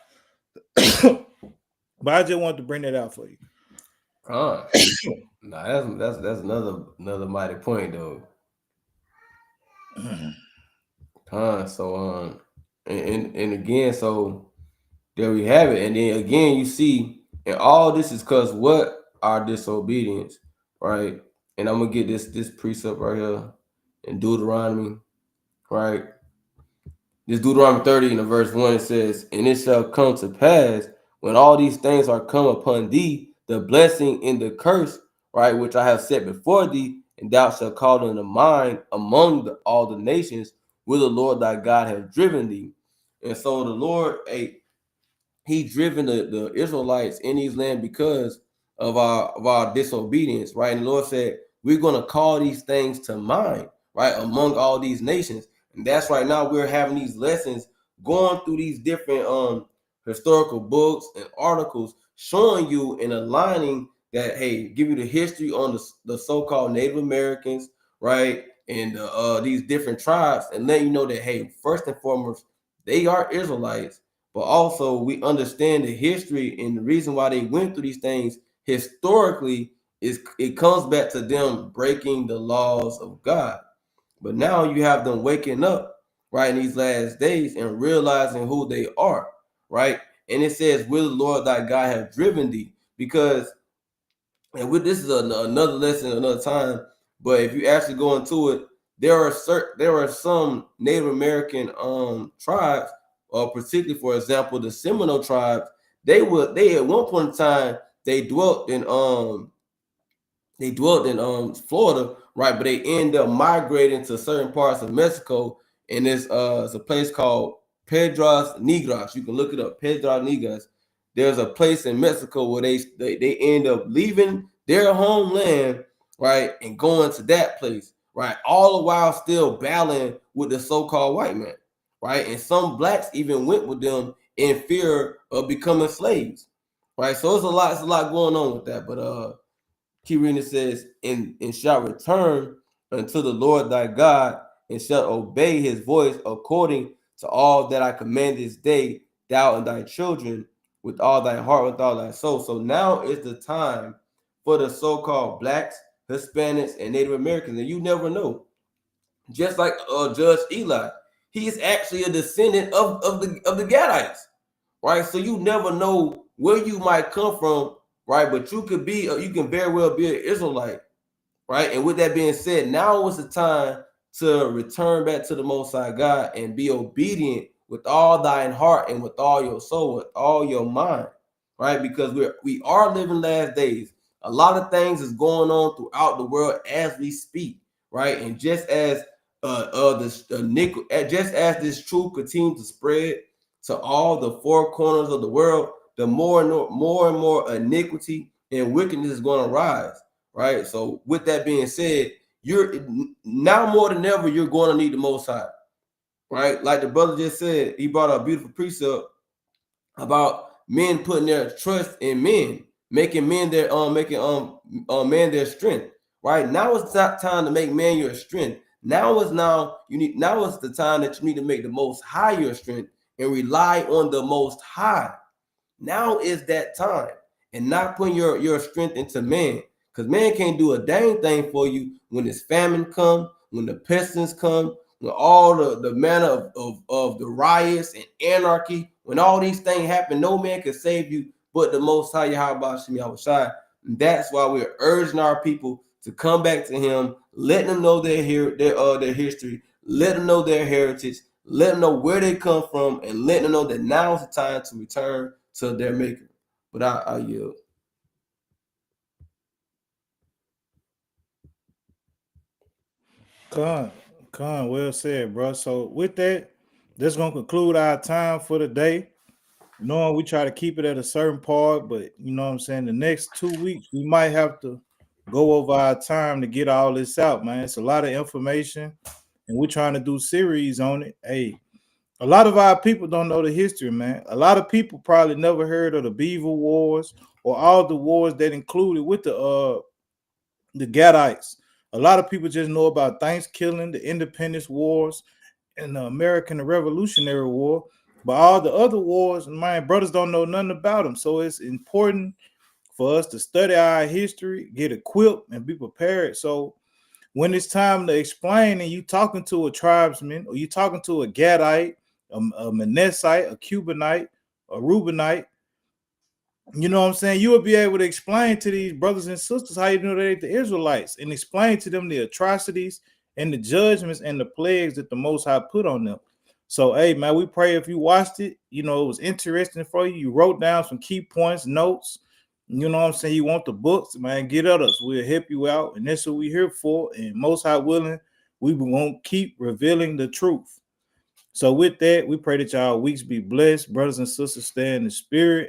But I just wanted to bring that out for you. That's another mighty point though. So and again, so there we have it. And then again, you see, and all this is because what? Our disobedience, right? And I'm gonna get this precept right here in Deuteronomy, right? This Deuteronomy 30 in the verse 1, it says, "And it shall come to pass when all these things are come upon thee, the blessing and the curse, right, which I have set before thee, and thou shalt call them to mind among all the nations where the Lord thy God has driven thee. And so the Lord, he driven the Israelites in these land because of our disobedience, right? And the Lord said, we're going to call these things to mind, right, among all these nations. And that's right now we're having these lessons, going through these different historical books and articles, showing you and aligning that, hey, give you the history on the so-called Native Americans, right, and these different tribes, and let you know that, hey, first and foremost, they are Israelites, but also we understand the history and the reason why they went through these things historically is it comes back to them breaking the laws of God. But now you have them waking up, right, in these last days and realizing who they are, right? And it says, will the Lord thy God have driven thee? Because, and this is another lesson another time, but if you actually go into it, there are some Native American tribes, particularly, for example, the Seminole tribes. They at one point in time they dwelt in Florida, right? But they end up migrating to certain parts of Mexico, and it's a place called Piedras Negras. You can look it up, Piedras Negras. There's a place in Mexico where they end up leaving their homeland, right, and going to that place, right, all the while still battling with the so-called white man, right? And some blacks even went with them in fear of becoming slaves, right? So it's a lot going on with that, but keep reading. It says, and shall return unto the Lord thy God, and shall obey his voice according to all that I command this day, thou and thy children, with all thy heart, with all thy soul. So now is the time for the so-called blacks, Hispanics, and Native Americans. And you never know. Just like Judge Eli, he is actually a descendant of the Gadites, right? So you never know where you might come from, right? But you can very well be an Israelite, right? And with that being said, now is the time to return back to the Most High God and be obedient with all thine heart and with all your soul, with all your mind, right? Because we are living last days. A lot of things is going on throughout the world as we speak, right? And just as just as this truth continues to spread to all the four corners of the world, the more and more iniquity and wickedness is going to rise, right? So with that being said, you're now more than ever, you're going to need the Most High, right? Like the brother just said, he brought a beautiful precept about men putting their trust in men, making men their man their strength, right? Now it's not time to make man your strength. Now is the time that you need to make the Most High your strength and rely on the Most High. Now is that time, and not putting your strength into man, because man can't do a dang thing for you when this famine come, when the pestilence come, when all the manner of the riots and anarchy, when all these things happen. No man can save you but the Most High Yahweh Shem Yahushai. And that's why we're urging our people to come back to him, letting them know their history, let them know their heritage, let them know where they come from, and let them know that now is the time to return to their maker. But I yield. Con, well said, bro. So with that, that's gonna conclude our time for the day. Knowing we try to keep it at a certain part, but you know what I'm saying, the next 2 weeks we might have to go over our time to get all this out, man. It's a lot of information, and we're trying to do series on it. Hey, a lot of our people don't know the history, man. A lot of people probably never heard of the Beaver Wars or all the wars that included with the Gadites. A lot of people just know about Thanksgiving, the Independence Wars, and the American Revolutionary War. But all the other wars, my brothers don't know nothing about them. So it's important for us to study our history, get equipped, and be prepared. So when it's time to explain, and you talking to a tribesman, or you talking to a Gadite, a Manassite, a Cubanite, a Reubenite, you know what I'm saying, you will be able to explain to these brothers and sisters how you know they the Israelites, and explain to them the atrocities and the judgments and the plagues that the Most High put on them. So, hey, man, we pray if you watched it, you know, it was interesting for you. You wrote down some key points, notes. You know what I'm saying? You want the books, man, get at us. We'll help you out. And that's what we're here for. And most high willing, we won't keep revealing the truth. So with that, we pray that y'all weeks be blessed. Brothers and sisters, stay in the spirit.